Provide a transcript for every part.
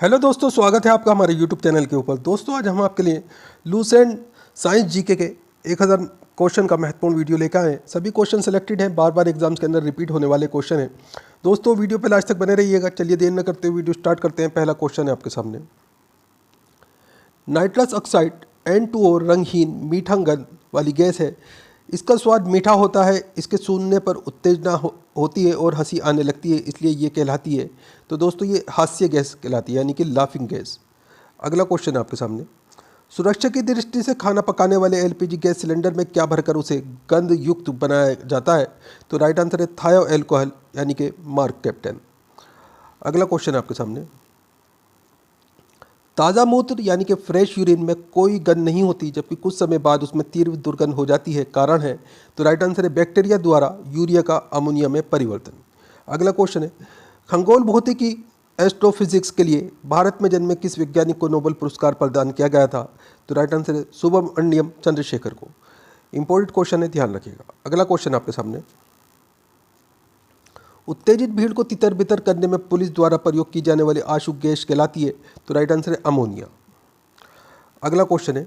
Hello दोस्तों, स्वागत है आपका हमारे यूट्यूब चैनल के ऊपर। दोस्तों, आज हम आपके लिए लूसेंट साइंस जीके के 1000 क्वेश्चन का महत्वपूर्ण वीडियो लेकर आए हैं। सभी क्वेश्चन सिलेक्टेड हैं, बार बार एग्जाम्स के अंदर रिपीट होने वाले क्वेश्चन हैं। दोस्तों, वीडियो पे लास्ट तक बने रहिएगा। चलिए देर न करते हुए वीडियो स्टार्ट करते हैं। पहला क्वेश्चन है आपके सामने। नाइट्रस ऑक्साइड N2O रंगहीन मीठा गंध वाली गैस है। इसका स्वाद मीठा होता है। इसके सूंघने पर उत्तेजना होती है और हंसी आने लगती है, इसलिए ये कहलाती है। तो दोस्तों, ये हास्य गैस कहलाती है, यानी कि लाफिंग गैस। अगला क्वेश्चन है आपके सामने। सुरक्षा की दृष्टि से खाना पकाने वाले LPG गैस सिलेंडर में क्या भरकर उसे गंध युक्त बनाया जाता है? तो राइट आंसर है थायो एल्कोहल, यानी कि मार्क कैप्टन। अगला क्वेश्चन है आपके सामने। ताज़ा मूत्र यानी कि फ्रेश यूरिन में कोई गंध नहीं होती, जबकि कुछ समय बाद उसमें तीव्र दुर्गंध हो जाती है। कारण है? तो राइट आंसर है बैक्टीरिया द्वारा यूरिया का अमोनिया में परिवर्तन। अगला क्वेश्चन है। खगोल भौतिकी एस्ट्रोफिजिक्स के लिए भारत में जन्मे किस वैज्ञानिक को नोबेल पुरस्कार प्रदान किया गया था? तो राइट आंसर है सुब्रमण्यम चंद्रशेखर को। इंपॉर्टेंट क्वेश्चन है, ध्यान रखिएगा। अगला क्वेश्चन आपके सामने। उत्तेजित भीड़ को तितर बितर करने में पुलिस द्वारा प्रयोग की जाने वाली आशु गैस कहलाती है। तो राइट आंसर है अमोनिया। अगला क्वेश्चन है।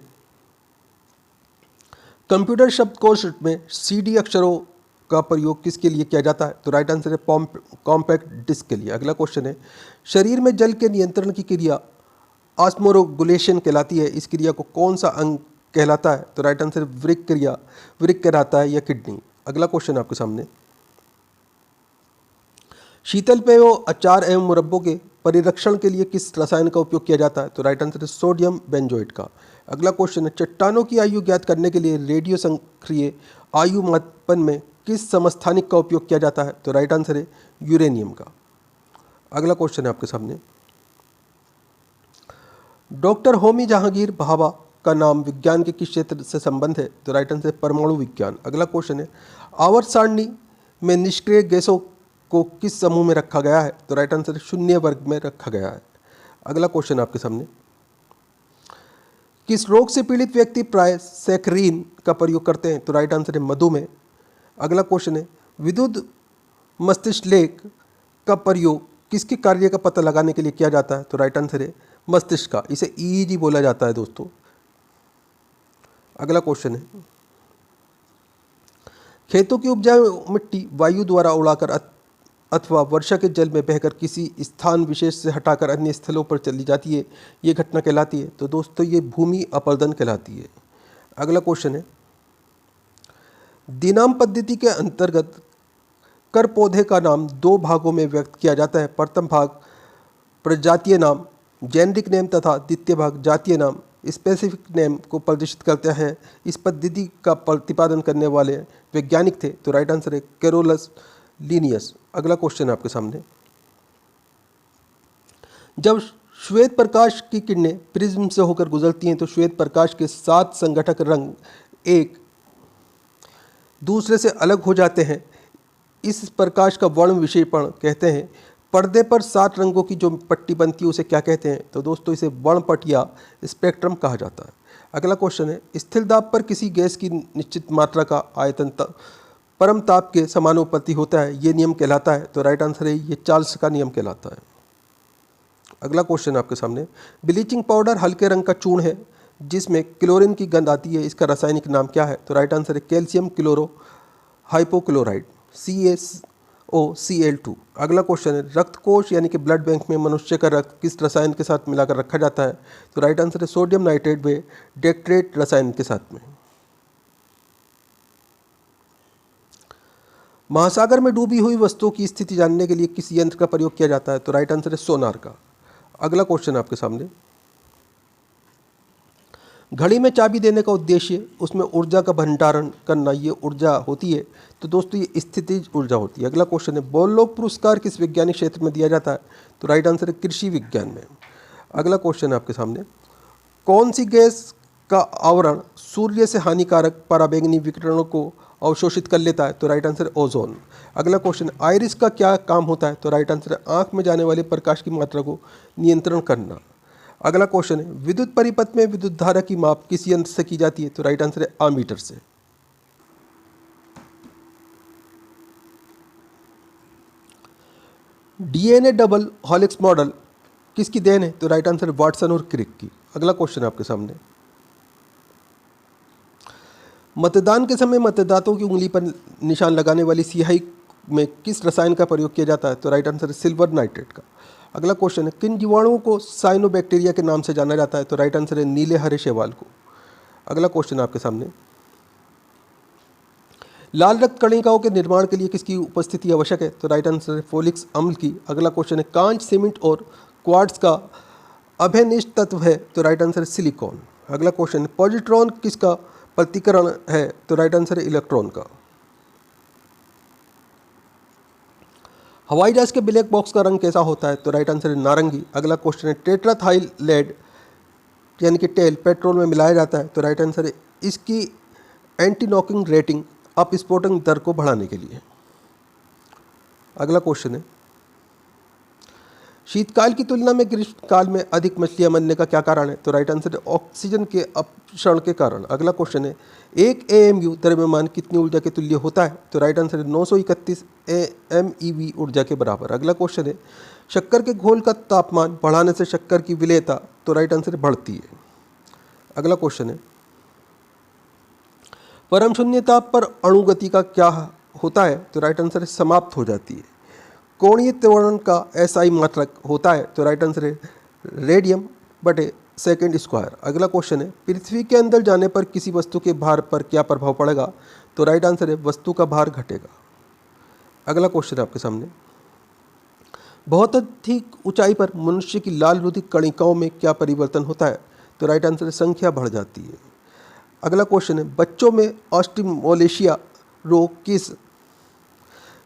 कंप्यूटर शब्दकोश में CD अक्षरों का प्रयोग किसके लिए किया जाता है? तो राइट आंसर है कॉम्पैक्ट डिस्क के लिए। अगला क्वेश्चन है। शरीर में जल के नियंत्रण की क्रिया ऑस्मोरेगुलेशन कहलाती है। इस क्रिया को कौन सा अंग कहलाता है? तो राइट आंसर वृक्क क्रिया, वृक्क कहलाता है या किडनी। अगला क्वेश्चन आपके सामने। शीतल पेयों, अचार एवं मुरब्बों के परिरक्षण के लिए किस रसायन का उपयोग किया जाता है? तो राइट आंसर है सोडियम बेंजोएट का। अगला क्वेश्चन है। चट्टानों की आयु ज्ञात करने के लिए रेडियो संक्रिय आयु मापन में किस समस्थानिक का उपयोग किया जाता है? तो राइट आंसर है यूरेनियम का। अगला क्वेश्चन है आपके सामने। डॉक्टर होमी जहांगीर भाभा का नाम विज्ञान के किस क्षेत्र से संबंध है? तो राइट आंसर है परमाणु विज्ञान। अगला क्वेश्चन है। आवर्त सारणी में निष्क्रिय गैसों को किस समूह में रखा गया है? तो राइट आंसर शून्य वर्ग में रखा गया है। अगला क्वेश्चन आपके सामने। किस रोग से पीड़ित व्यक्ति प्राय सैकरीन का प्रयोग करते हैं? तो राइट आंसर है मधुमेह। अगला क्वेश्चन है। विद्युत मस्तिष्क का प्रयोग किसके कार्य का पता लगाने के लिए किया जाता है? तो राइट आंसर है मस्तिष्क का। इसे EEG बोला जाता है दोस्तों। अगला क्वेश्चन है। खेतों की उपजाऊ मिट्टी वायु द्वारा उड़ाकर अथवा वर्षा के जल में बहकर किसी स्थान विशेष से हटाकर अन्य स्थलों पर चली जाती है, ये घटना कहलाती है। तो दोस्तों, ये भूमि अपरदन कहलाती है। अगला क्वेश्चन है। दिनाम पद्धति के अंतर्गत कर पौधे का नाम 2 भागों में व्यक्त किया जाता है। प्रथम भाग प्रजातीय नाम, जेनरिक नेम, तथा द्वितीय भाग जातीय नाम, स्पेसिफिक नेम को प्रदर्शित करते हैं। इस पद्धति का प्रतिपादन करने वाले वैज्ञानिक थे। तो राइट आंसर है कैरोलस लीनियस। अगला क्वेश्चन है आपके सामने। जब श्वेत प्रकाश की किरणें प्रिज्म से होकर गुजरती हैं, तो श्वेत प्रकाश के 7 संघटक रंग एक दूसरे से अलग हो जाते हैं। इस प्रकाश का वर्ण विक्षेपण कहते हैं। पर्दे पर 7 रंगों की जो पट्टी बनती है उसे क्या कहते हैं? तो दोस्तों, इसे वर्णपट या स्पेक्ट्रम कहा जाता है। अगला क्वेश्चन है। स्थिर दाब पर किसी गैस की निश्चित मात्रा का आयतन परम ताप के समानुपाती होता है, ये नियम कहलाता है। तो राइट आंसर है ये चार्ल्स का नियम कहलाता है। अगला क्वेश्चन आपके सामने। ब्लीचिंग पाउडर हल्के रंग का चूर्ण है जिसमें क्लोरीन की गंध आती है, इसका रासायनिक नाम क्या है? तो राइट आंसर है कैल्शियम क्लोरो हाइपोक्लोराइड, CaOCl2। अगला क्वेश्चन है। रक्त कोश यानी कि ब्लड बैंक में मनुष्य का रक्त किस रसायन के साथ मिलाकर रखा जाता है? तो राइट आंसर है सोडियम नाइट्रेट व डेक्ट्रेट रसायन के साथ में। महासागर में डूबी हुई वस्तुओं की स्थिति जानने के लिए किस यंत्र का प्रयोग किया जाता है? तो राइट आंसर है सोनार का। अगला क्वेश्चन आपके सामने। घड़ी में चाबी देने का उद्देश्य उसमें ऊर्जा का भंडारण करना, ये ऊर्जा होती है। तो दोस्तों, ये स्थितिज ऊर्जा होती है। अगला क्वेश्चन है। बॉलोग पुरस्कार किस वैज्ञानिक क्षेत्र में दिया जाता है? तो राइट आंसर है कृषि विज्ञान में। अगला क्वेश्चन है आपके सामने। कौन सी गैस का आवरण सूर्य से हानिकारक पराबैंगनी विकिरणों को अवशोषित कर लेता है? तो राइट आंसर है ओजोन। अगला क्वेश्चन। आइरिस का क्या काम होता है? तो राइट आंसर है आंख में जाने वाले प्रकाश की मात्रा को नियंत्रण करना। अगला क्वेश्चन है। विद्युत परिपथ में विद्युत धारा की माप किस यंत्र से की जाती है? तो राइट आंसर है अमीटर से। DNA डबल हेलिक्स मॉडल किसकी देन है? तो राइट आंसर है वाटसन और क्रिक की। अगला क्वेश्चन है आपके सामने, मतदान के समय मतदाताओं की उंगली पर निशान लगाने वाली स्याही में किस रसायन का प्रयोग किया जाता है? तो राइट आंसर है सिल्वर नाइट्रेट का। अगला क्वेश्चन है, किन जीवाणुओं को साइनोबैक्टीरिया के नाम से जाना जाता है? तो राइट आंसर है नीले हरे शैवाल को। अगला क्वेश्चन है आपके सामने, लाल रक्त कणिकाओं के निर्माण के लिए किसकी उपस्थिति आवश्यक है? तो राइट आंसर है फोलिक अम्ल की। अगला क्वेश्चन है, कांच, सीमेंट और क्वार्ट्ज का अभ्यनिष्ठ तत्व है? तो राइट आंसर है सिलिकॉन। अगला क्वेश्चन है, पॉजिट्रॉन किसका प्रतिकरण है? तो राइट आंसर है इलेक्ट्रॉन का। हवाई जहाज के ब्लैक बॉक्स का रंग कैसा होता है? तो राइट आंसर है नारंगी। अगला क्वेश्चन है, टेट्राथाइल लेड यानी कि टेल पेट्रोल में मिलाया जाता है? तो राइट आंसर है इसकी एंटी नॉकिंग रेटिंग अपस्फोटन दर को बढ़ाने के लिए। अगला क्वेश्चन है, शीतकाल की तुलना में ग्रीष्मकाल में अधिक मछलियां मरने का क्या कारण है? तो राइट आंसर है ऑक्सीजन के अपक्षरण के कारण। अगला क्वेश्चन है, एक AMU द्रव्यमान कितनी ऊर्जा के तुल्य होता है? तो राइट आंसर है 931 MeV ऊर्जा के बराबर। अगला क्वेश्चन है, शक्कर के घोल का तापमान बढ़ाने से शक्कर की विलेयता? तो राइट आंसर बढ़ती है। अगला क्वेश्चन है, परम शून्य ताप पर अणु गति का क्या होता है? तो राइट आंसर है समाप्त हो जाती है। कोणीय त्वरण का SI मात्रक होता है? तो राइट आंसर है रेडियम बटे सेकेंड स्क्वायर। अगला क्वेश्चन है, पृथ्वी के अंदर जाने पर किसी वस्तु के भार पर क्या प्रभाव पड़ेगा? तो राइट आंसर है वस्तु का भार घटेगा। अगला क्वेश्चन है आपके सामने, बहुत अधिक ऊंचाई पर मनुष्य की लाल रुधिर कणिकाओं में क्या परिवर्तन होता है? तो राइट आंसर है संख्या बढ़ जाती है। अगला क्वेश्चन है, बच्चों में ऑस्टिमोलेशिया रोग किस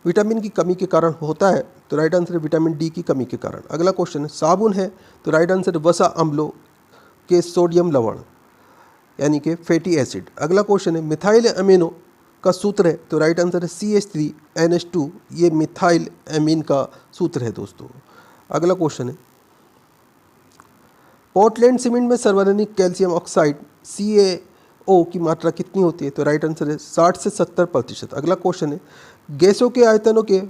विटामिन की कमी के कारण होता है? तो राइट आंसर है विटामिन D की कमी के कारण। अगला क्वेश्चन है, साबुन है? तो राइट आंसर है वसा अम्लों के सोडियम लवण यानी कि फैटी एसिड। अगला क्वेश्चन है, मिथाइल अमीनो का सूत्र है? तो राइट आंसर है CH3NH2, ये मिथाइल अमीन का सूत्र है दोस्तों। अगला क्वेश्चन है, पोर्टलैंड सीमेंट में सर्वाधिक कैल्शियम ऑक्साइड CaO की मात्रा कितनी होती है? तो राइट आंसर है 60 से 70%। अगला क्वेश्चन है, गैसों के आयतनों के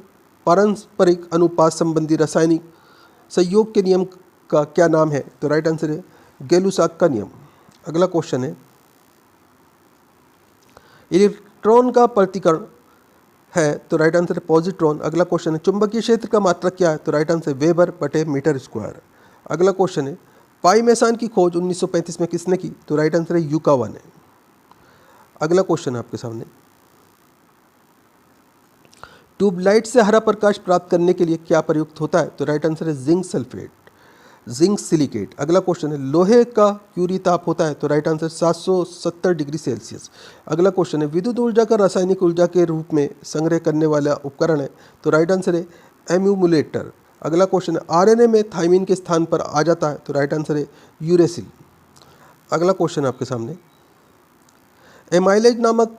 पारस्परिक अनुपात संबंधी रासायनिक संयोग के नियम का क्या नाम है? तो राइट आंसर है गै-लुसाक का नियम। अगला क्वेश्चन है, इलेक्ट्रॉन का प्रतिकरण है? तो राइट आंसर है पॉजिट्रॉन। अगला क्वेश्चन है, चुंबकीय क्षेत्र का मात्रक क्या है? तो राइट आंसर वेबर बटे मीटर स्क्वायर। अगला क्वेश्चन है, पाई मेसान की खोज 1935 में किसने की? तो राइट आंसर है युकावा ने। अगला क्वेश्चन है आपके सामने, ट्यूबलाइट से हरा प्रकाश प्राप्त करने के लिए क्या प्रयुक्त होता है? तो राइट आंसर है जिंक सल्फेट, जिंक सिलिकेट। अगला क्वेश्चन है, लोहे का क्यूरी ताप होता है? तो राइट आंसर 770 डिग्री सेल्सियस। अगला क्वेश्चन है, विद्युत ऊर्जा का रासायनिक ऊर्जा के रूप में संग्रह करने वाला उपकरण है? तो राइट आंसर है एम्यूमुलेटर। अगला क्वेश्चन है, RNA में थाइमिन के स्थान पर आ जाता है? तो राइट आंसर है यूरेसिल। अगला क्वेश्चन है आपके सामने, एमाइलेज नामक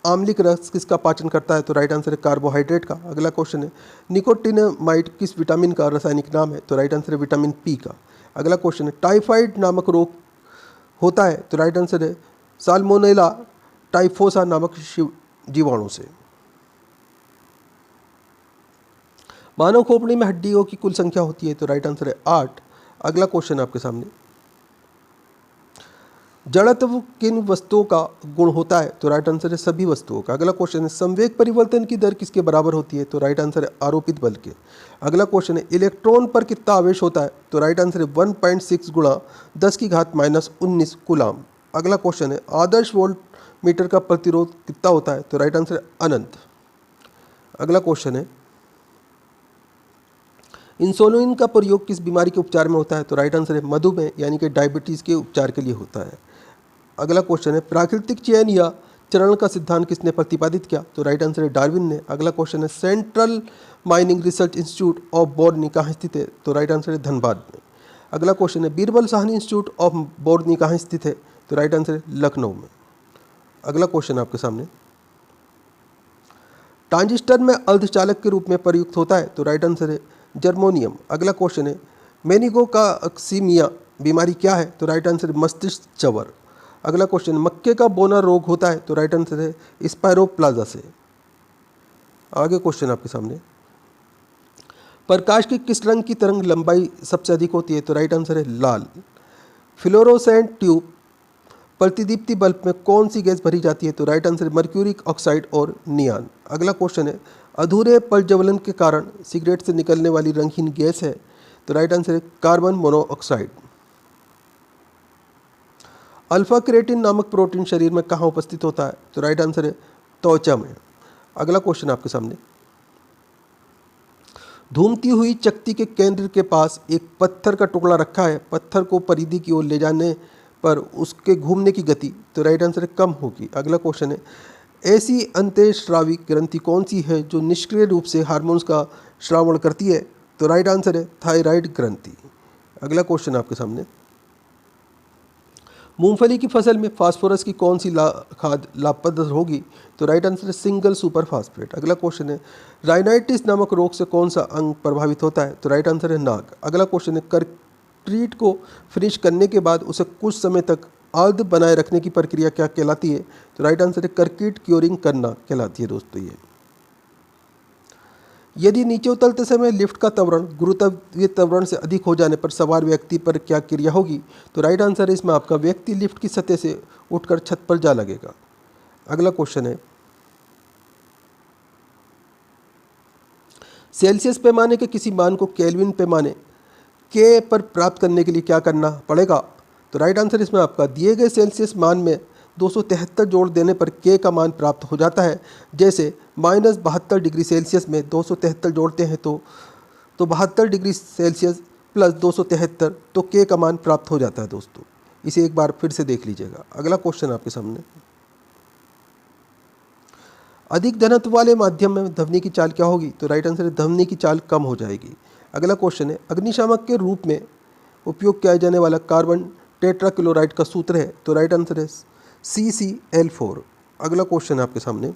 आम्लिक रस किसका पाचन करता है? तो राइट आंसर है कार्बोहाइड्रेट का। अगला क्वेश्चन है, निकोटिनामाइड किस विटामिन का रासायनिक नाम है? तो राइट आंसर है विटामिन P का। अगला क्वेश्चन है, टाइफाइड नामक रोग होता है? तो राइट आंसर है साल्मोनेला टाइफोसा नामक जीवाणु से। मानव खोपड़ी में हड्डियों की कुल संख्या होती है? तो राइट आंसर है 8। अगला क्वेश्चन है आपके सामने, जड़त्व किन वस्तुओं का गुण होता है? तो राइट आंसर है सभी वस्तुओं का। अगला क्वेश्चन है, संवेग परिवर्तन की दर किसके बराबर होती है? तो राइट आंसर है आरोपित बल के। अगला क्वेश्चन है, इलेक्ट्रॉन पर कितना आवेश होता है? तो राइट आंसर है 1.6 गुणा 10⁻⁻19 कूलाम। अगला क्वेश्चन है, आदर्श वोल्ट मीटर का प्रतिरोध कितना होता है? तो राइट आंसर है अनंत। अगला क्वेश्चन है, इंसुलिन का प्रयोग किस बीमारी के उपचार में होता है? तो राइट आंसर है मधुमेह यानी कि डायबिटीज़ के उपचार के लिए होता है। अगला क्वेश्चन है, प्राकृतिक चयन या चरण का सिद्धांत किसने प्रतिपादित किया? तो राइट आंसर है डार्विन ने। अगला क्वेश्चन है, Central Mining Research Institute of Borni कहाँ स्थित है? तो राइट आंसर है धनबाद में। अगला क्वेश्चन है, बीरबल साहनी इंस्टीट्यूट ऑफ बोर्नी कहाँ स्थित है? तो राइट आंसर है लखनऊ में। अगला क्वेश्चन आपके सामने, ट्रांजिस्टर में अर्धचालक के रूप में प्रयुक्त होता है? तो राइट आंसर है जर्मोनियम। अगला क्वेश्चन है, मेनिंगोकाक्सीमिया बीमारी क्या है? तो राइट आंसर है मस्तिष्क चवर। अगला क्वेश्चन, मक्के का बोना रोग होता है? तो राइट आंसर है स्पायरोप्लाजा से। आगे क्वेश्चन आपके सामने, प्रकाश की किस रंग की तरंग लंबाई सबसे अधिक होती है? तो राइट आंसर है लाल। फ्लोरोसेंट ट्यूब प्रतिदीप्ति बल्ब में कौन सी गैस भरी जाती है? तो राइट आंसर है मर्क्यूरिक ऑक्साइड और नियान। अगला क्वेश्चन है अधूरे प्रज्वलन के कारण सिगरेट से निकलने वाली रंगहीन गैस है? तो राइट आंसर है कार्बन मोनोऑक्साइड। अल्फा क्रिएटिन नामक प्रोटीन शरीर में कहाँ उपस्थित होता है? तो राइट आंसर है त्वचा में। अगला क्वेश्चन आपके सामने, घूमती हुई चकती के केंद्र के पास एक पत्थर का टुकड़ा रखा है, पत्थर को परिधि की ओर ले जाने पर उसके घूमने की गति, तो राइट आंसर है कम होगी। अगला क्वेश्चन है ऐसी अंतःस्रावी ग्रंथि कौन सी है जो निष्क्रिय रूप से हार्मोन्स का श्रावण करती है? तो राइट आंसर है थायराइड ग्रंथि। अगला क्वेश्चन आपके सामने, मूंगफली की फसल में फास्फोरस की कौन सी खाद लाभप्रद होगी? तो राइट आंसर है सिंगल सुपर फास्फेट। अगला क्वेश्चन है राइनाइटिस नामक रोग से कौन सा अंग प्रभावित होता है? तो राइट आंसर है नाक। अगला क्वेश्चन है कंक्रीट को फिनिश करने के बाद उसे कुछ समय तक अर्ध बनाए रखने की प्रक्रिया क्या कहलाती है? तो राइट आंसर है कंक्रीट क्योरिंग करना कहलाती है दोस्तों। ये यदि नीचे उतरते समय लिफ्ट का त्वरण गुरुत्वीय त्वरण से अधिक हो जाने पर सवार व्यक्ति पर क्या क्रिया होगी? तो राइट आंसर है इसमें आपका व्यक्ति लिफ्ट की सतह से उठकर छत पर जा लगेगा। अगला क्वेश्चन है सेल्सियस पैमाने के किसी मान को केल्विन पैमाने के पर प्राप्त करने के लिए क्या करना पड़ेगा? तो राइट आंसर इसमें आपका दिए गए सेल्सियस मान में 273 जोड़ देने पर के का मान प्राप्त हो जाता है। जैसे -72 डिग्री सेल्सियस में 273 जोड़ते हैं तो 72 डिग्री सेल्सियस प्लस 273 तो के का मान प्राप्त हो जाता है दोस्तों। इसे एक बार फिर से देख लीजिएगा। अगला क्वेश्चन आपके सामने, अधिक घनत्व वाले माध्यम में ध्वनि की चाल क्या होगी? तो राइट आंसर है ध्वनि की चाल कम हो जाएगी। अगला क्वेश्चन है अग्निशामक के रूप में उपयोग किया जाने वाला कार्बन टेट्राक्लोराइड का सूत्र है? तो राइट आंसर है CCl4। अगला क्वेश्चन है आपके सामने,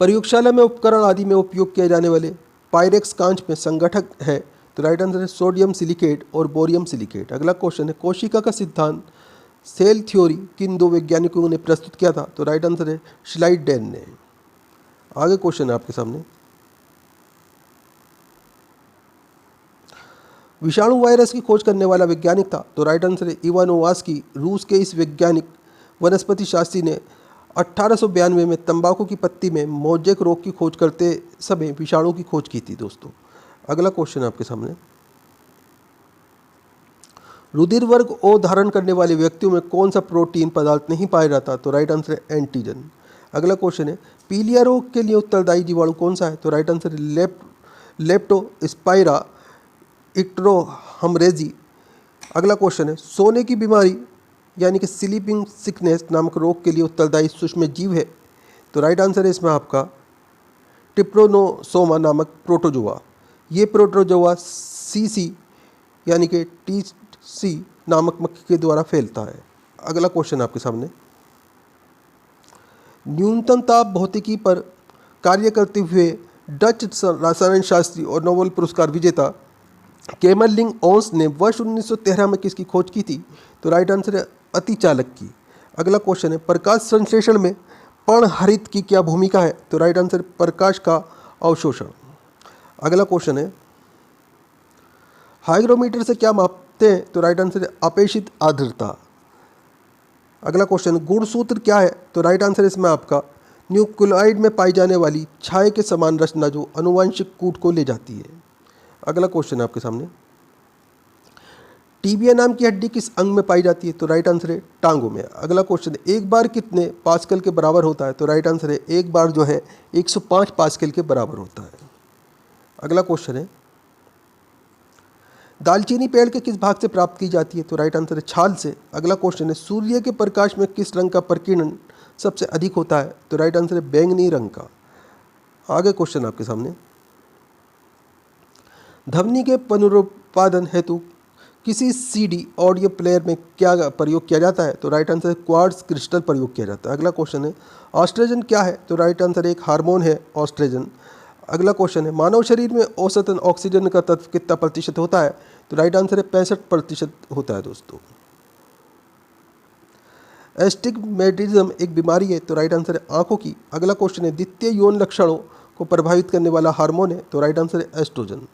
प्रयोगशाला में उपकरण आदि में उपयोग किए जाने वाले पायरेक्स कांच में संगठक है? तो राइट आंसर है सोडियम सिलिकेट और बोरियम सिलिकेट। अगला क्वेश्चन है कोशिका का सिद्धांत सेल थ्योरी किन दो वैज्ञानिकों ने प्रस्तुत किया था? तो राइट आंसर है श्लाइडेन ने। आगे क्वेश्चन है आपके सामने, विषाणु वायरस की खोज करने वाला वैज्ञानिक था? तो राइट आंसर है इवानोवास्की। रूस के इस वैज्ञानिक वनस्पति शास्त्री ने 1892 में तंबाकू की पत्ती में मोजेक रोग की खोज करते समय विषाणु की खोज की थी दोस्तों। अगला क्वेश्चन है आपके सामने, रुधिर वर्ग ओ धारण करने वाले व्यक्तियों में कौन सा प्रोटीन पदार्थ नहीं पाया जाता? तो राइट आंसर है एंटीजन। अगला क्वेश्चन है पीलिया रोग के लिए उत्तरदायी जीवाणु कौन सा है? तो राइट आंसर है लेप्टोस्पाइरा इक्ट्रोहमरेजी। अगला क्वेश्चन है सोने की बीमारी यानी कि स्लीपिंग सिकनेस नामक रोग के लिए उत्तरदायी सूक्ष्म जीव है? तो राइट आंसर है इसमें आपका ट्रिप्रोनोसोमा नामक प्रोटोजोआ। ये प्रोटोजोआ सीसी यानी कि TC नामक मक्खी के द्वारा फैलता है। अगला क्वेश्चन आपके सामने, न्यूनतम ताप भौतिकी पर कार्य करते हुए डच रसायन शास्त्री और नोबेल पुरस्कार विजेता केमरलिंग ओंस ने वर्ष 1913 में किसकी खोज की थी? तो राइट आंसर है अतिचालक की। अगला क्वेश्चन है प्रकाश संश्लेषण में पर्णहरित की क्या भूमिका है? तो राइट आंसर प्रकाश का अवशोषण। अगला क्वेश्चन है हाइग्रोमीटर से क्या मापते हैं? तो राइट आंसर है अपेक्षित आर्द्रता। अगला क्वेश्चन गुणसूत्र क्या है? तो राइट आंसर इसमें आपका न्यूक्लियोटाइड में पाई जाने वाली छाए के समान रचना जो आनुवंशिक कूट को ले जाती है। अगला क्वेश्चन है आपके सामने, टीबिया नाम की हड्डी किस अंग में पाई जाती है? तो राइट आंसर है टांगों में। अगला क्वेश्चन है एक बार कितने पास्कल के बराबर होता है? तो राइट आंसर है एक बार जो है 105 पास्कल के बराबर होता है। अगला क्वेश्चन है दालचीनी पेड़ के किस भाग से प्राप्त की जाती है? तो राइट आंसर है छाल से। अगला क्वेश्चन है सूर्य के प्रकाश में किस रंग का प्रकीर्णन सबसे अधिक होता है? तो राइट आंसर है बैंगनी रंग का। आगे क्वेश्चन आपके सामने, ध्वनि के पुनरुत्पादन हेतु किसी CD ऑडियो प्लेयर में क्या प्रयोग किया जाता है? तो राइट आंसर है क्वार्ट्ज क्रिस्टल प्रयोग किया जाता है। अगला क्वेश्चन है ऑस्ट्रोजन क्या है? तो राइट आंसर एक हार्मोन है ऑस्ट्रोजन। अगला क्वेश्चन है मानव शरीर में औसतन ऑक्सीजन का तत्व कितना प्रतिशत होता है? तो राइट आंसर है 65% होता है दोस्तों। एस्टिग्मेटिज्म एक बीमारी है? तो राइट आंसर है आंखों की। अगला क्वेश्चन है द्वितीय यौन लक्षणों को प्रभावित करने वाला हार्मोन है? तो राइट आंसर है एस्ट्रोजन।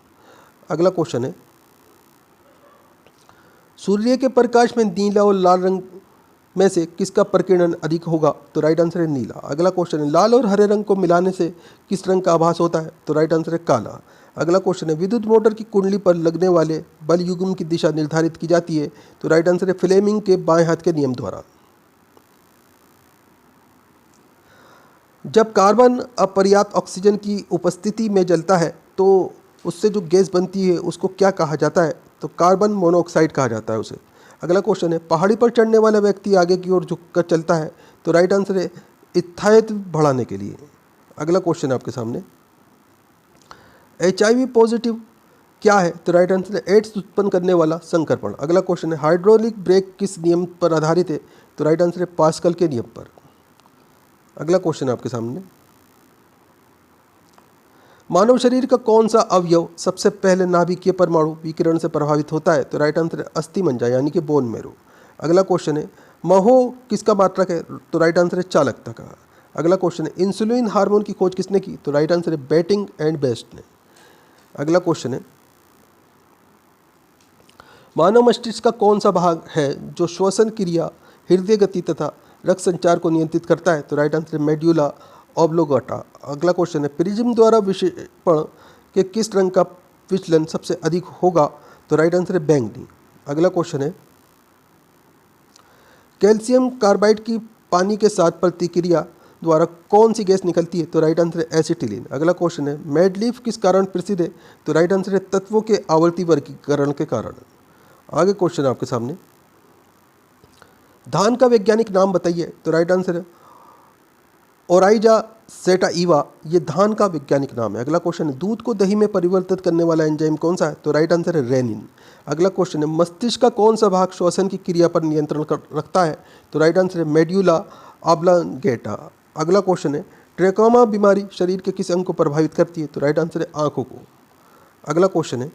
अगला क्वेश्चन है, सूर्य के प्रकाश में नीला और लाल रंग में से किसका प्रकीर्णन अधिक होगा? तो राइट आंसर है नीला। अगला क्वेश्चन है, लाल और हरे रंग को मिलाने से किस रंग का आभास होता है? तो राइट आंसर है काला। अगला क्वेश्चन है, विद्युत मोटर की कुंडली पर लगने वाले बल युग्म की दिशा निर्धारित की जाती है? तो राइट आंसर है फ्लेमिंग के बाएं हाथ के नियम द्वारा। जब कार्बन अपर्याप्त ऑक्सीजन की उपस्थिति में जलता है तो उससे जो गैस बनती है उसको क्या कहा जाता है? तो कार्बन मोनोऑक्साइड कहा जाता है उसे। अगला क्वेश्चन है, पहाड़ी पर चढ़ने वाला व्यक्ति आगे की ओर झुककर चलता है? तो राइट आंसर है स्थायित्व बढ़ाने के लिए। अगला क्वेश्चन है आपके सामने, HIV पॉजिटिव क्या है? तो राइट आंसर है एड्स उत्पन्न करने वाला संक्रमण। अगला क्वेश्चन है, हाइड्रोलिक ब्रेक किस नियम पर आधारित है? तो राइट आंसर है पास्कल के नियम पर। अगला क्वेश्चन है आपके सामने, मानव शरीर का कौन सा अवयव सबसे पहले नाभिकीय परमाणु विकिरण से प्रभावित होता है? तो राइट आंसर है अस्थि मज्जा यानी कि बोन मैरो। अगला क्वेश्चन है, महो किसका मात्रक है? तो राइट आंसर है चालकता का। अगला क्वेश्चन है, इंसुलिन हार्मोन की खोज किसने की? तो राइट आंसर है बेटिंग एंड बेस्ट ने। अगला क्वेश्चन है, मानव मस्तिष्क का कौन सा भाग है जो श्वसन क्रिया, हृदय गति तथा रक्त संचार को नियंत्रित करता है? तो राइट आंसर है मेड्यूला ऑब्लोगाटा। अगला क्वेश्चन है, प्रिज्म द्वारा विक्षेपण के किस रंग का विचलन सबसे अधिक होगा? तो राइट आंसर है बैंगनी। अगला क्वेश्चन है, कैल्शियम कार्बाइड की पानी के साथ प्रतिक्रिया द्वारा कौन सी गैस निकलती है? तो राइट आंसर है एसिटिलीन। अगला क्वेश्चन है, मैडलीफ किस कारण प्रसिद्ध है? तो राइट आंसर है तत्वों के आवर्ती वर्गीकरण के कारण। आगे क्वेश्चन है आपके सामने, धान का वैज्ञानिक नाम बताइए? तो राइट आंसर है ओराइजा सेटाइवा, ये धान का वैज्ञानिक नाम है। अगला क्वेश्चन है, दूध को दही में परिवर्तित करने वाला एंजाइम कौन सा है? तो राइट आंसर है रेनिन। अगला क्वेश्चन है, मस्तिष्क का कौन सा भाग श्वसन की क्रिया पर नियंत्रण रखता है? तो राइट आंसर है मेड्यूला ऑब्लांगेटा। अगला क्वेश्चन है, ट्रेकोमा बीमारी शरीर के किस अंग को प्रभावित करती है? तो राइट आंसर है आंखों को। अगला क्वेश्चन है,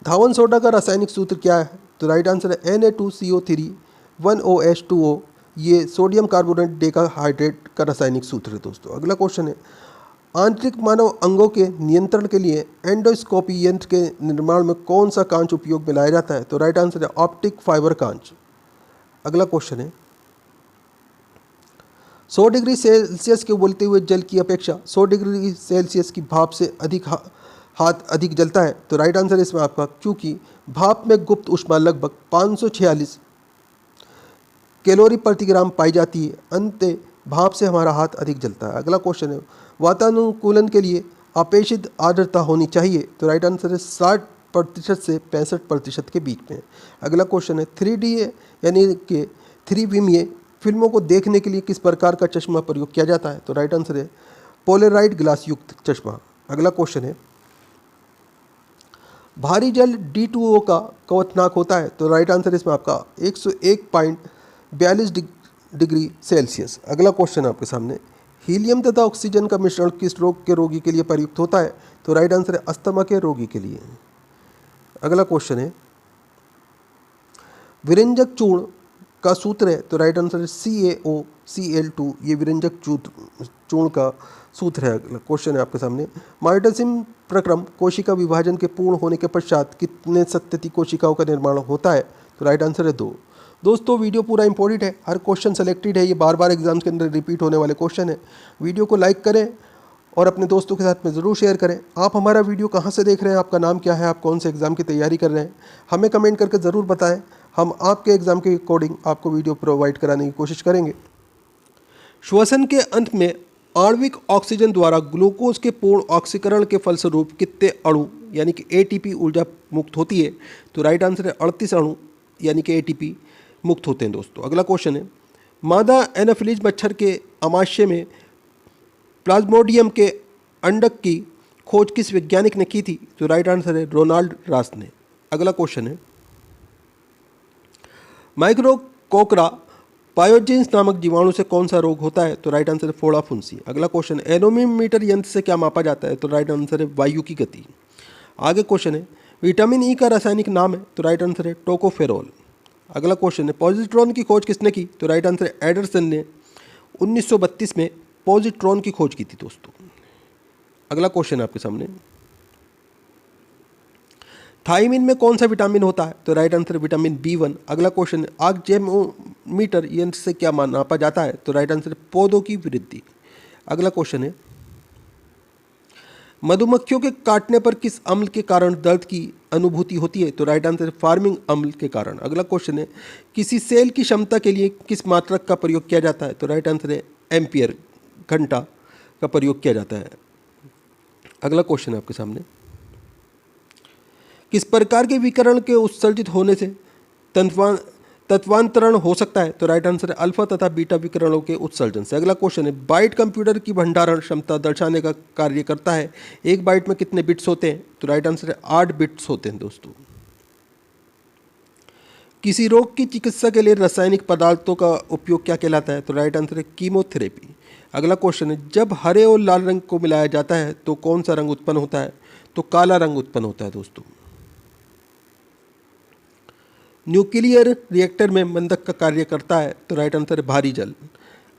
धावन सोडा का रासायनिक सूत्र क्या है? तो राइट आंसर है Na2CO3 1OH2O, ये सोडियम कार्बोनेट डेकाहाइड्रेट का रासायनिक सूत्र है दोस्तों। अगला क्वेश्चन है, आंतरिक मानव अंगों के नियंत्रण के लिए एंडोस्कोपी यंत्र के निर्माण में कौन सा कांच उपयोग में लाया जाता है? तो राइट आंसर है ऑप्टिक फाइबर कांच। अगला क्वेश्चन है, 100 डिग्री सेल्सियस के उबलते हुए जल की अपेक्षा 100 डिग्री सेल्सियस की भाप से हाथ अधिक जलता है? तो राइट आंसर है इसमें आपका, क्योंकि भाप में गुप्त ऊष्मा लगभग 546 कैलोरी प्रति ग्राम पाई जाती है, अंत भाप से हमारा हाथ अधिक जलता है। अगला क्वेश्चन है, वातानुकूलन के लिए अपेक्षित आर्द्रता होनी चाहिए? तो राइट आंसर है 60% से 65% के बीच में। अगला क्वेश्चन है, 3D यानी कि 3 फिल्मों को देखने के लिए किस प्रकार का चश्मा प्रयोग किया जाता है? तो राइट आंसर है पोलराइड ग्लास युक्त चश्मा। अगला क्वेश्चन है, भारी जल D2O का क्वथनांक होता है? तो राइट आंसर इसमें आपका 101.42 डिग्री सेल्सियस। अगला क्वेश्चन है आपके सामने, हीलियम तथा ऑक्सीजन का मिश्रण किस रोग के रोगी के लिए प्रयुक्त होता है? तो राइट आंसर है अस्थमा के रोगी के लिए। अगला क्वेश्चन है, विरंजक चूर्ण का सूत्र है? तो राइट आंसर है CaOCl2, ये विरंजक चूर्ण का सूत्र है। अगला क्वेश्चन है आपके सामने, माइटोसिस प्रक्रम कोशिका विभाजन के पूर्ण होने के पश्चात कितने सतती कोशिकाओं का निर्माण होता है? तो राइट आंसर है 2। दोस्तों वीडियो पूरा इंपॉर्टेंट है, हर क्वेश्चन सेलेक्टेड है, ये बार बार एग्जाम्स के अंदर रिपीट होने वाले क्वेश्चन है। वीडियो को लाइक करें और अपने दोस्तों के साथ में ज़रूर शेयर करें। आप हमारा वीडियो कहाँ से देख रहे हैं, आपका नाम क्या है, आप कौन से एग्ज़ाम की तैयारी कर रहे हैं, हमें कमेंट करके ज़रूर बताएं। हम आपके एग्ज़ाम के अकॉर्डिंग आपको वीडियो प्रोवाइड कराने की कोशिश करेंगे। श्वसन के अंत में आणविक ऑक्सीजन द्वारा ग्लूकोज के पूर्ण ऑक्सीकरण के फलस्वरूप कितने अणु यानी कि ATP ऊर्जा मुक्त होती है? तो राइट आंसर है 38 अणु यानी कि ATP मुक्त होते हैं दोस्तों। अगला क्वेश्चन है, मादा एनाफिलीज मच्छर के आमाशय में प्लाज्मोडियम के अंडक की खोज किस वैज्ञानिक ने की थी? तो राइट आंसर है रोनाल्ड रास ने। अगला क्वेश्चन है, माइक्रोकोकरा पायोजेंस नामक जीवाणु से कौन सा रोग होता है? तो राइट आंसर है फोड़ा फुंसी। अगला क्वेश्चन, एनोमीटर यंत्र से क्या मापा जाता है? तो राइट आंसर है वायु की गति। आगे क्वेश्चन है, विटामिन ई का रासायनिक नाम है? तो राइट आंसर है टोकोफेरोल। अगला क्वेश्चन है, पॉजिट्रॉन की खोज किसने की? तो राइट आंसर है एडरसन ने 1932 में पॉजिट्रॉन की खोज की थी दोस्तों। अगला क्वेश्चन आपके सामने, थायमिन में कौन सा विटामिन होता है? तो राइट आंसर विटामिन B1। अगला क्वेश्चन है, आर्कजेमोमीटर यंत्र से क्या नापा जाता है? तो राइट आंसर पौधों की वृद्धि। अगला क्वेश्चन है, मधुमक्खियों के काटने पर किस अम्ल के कारण दर्द की अनुभूति होती है? तो राइट आंसर फार्मिंग अम्ल के कारण। अगला क्वेश्चन है, किसी सेल की क्षमता के लिए किस मात्रक का प्रयोग किया जाता है? तो राइट आंसर है एम्पियर, घंटा का प्रयोग किया जाता है। अगला क्वेश्चन है आपके सामने, किस प्रकार के विकिरण के उत्सर्जित होने से तत्वांतरण हो सकता है? तो राइट आंसर है अल्फा तथा बीटा विकिरणों के उत्सर्जन से। अगला क्वेश्चन है, बाइट कंप्यूटर की भंडारण क्षमता दर्शाने का कार्य करता है। एक बाइट में कितने बिट्स होते हैं? तो राइट आंसर है 8 बिट्स होते हैं दोस्तों। किसी रोग की चिकित्सा के लिए रासायनिक पदार्थों का उपयोग क्या कहलाता है? तो राइट आंसर है कीमोथेरेपी। अगला क्वेश्चन है, जब हरे और लाल रंग को मिलाया जाता है तो कौन सा रंग उत्पन्न होता है? तो काला रंग उत्पन्न होता है दोस्तों। न्यूक्लियर रिएक्टर में मंदक का कार्य करता है। तो राइट आंसर है भारी जल।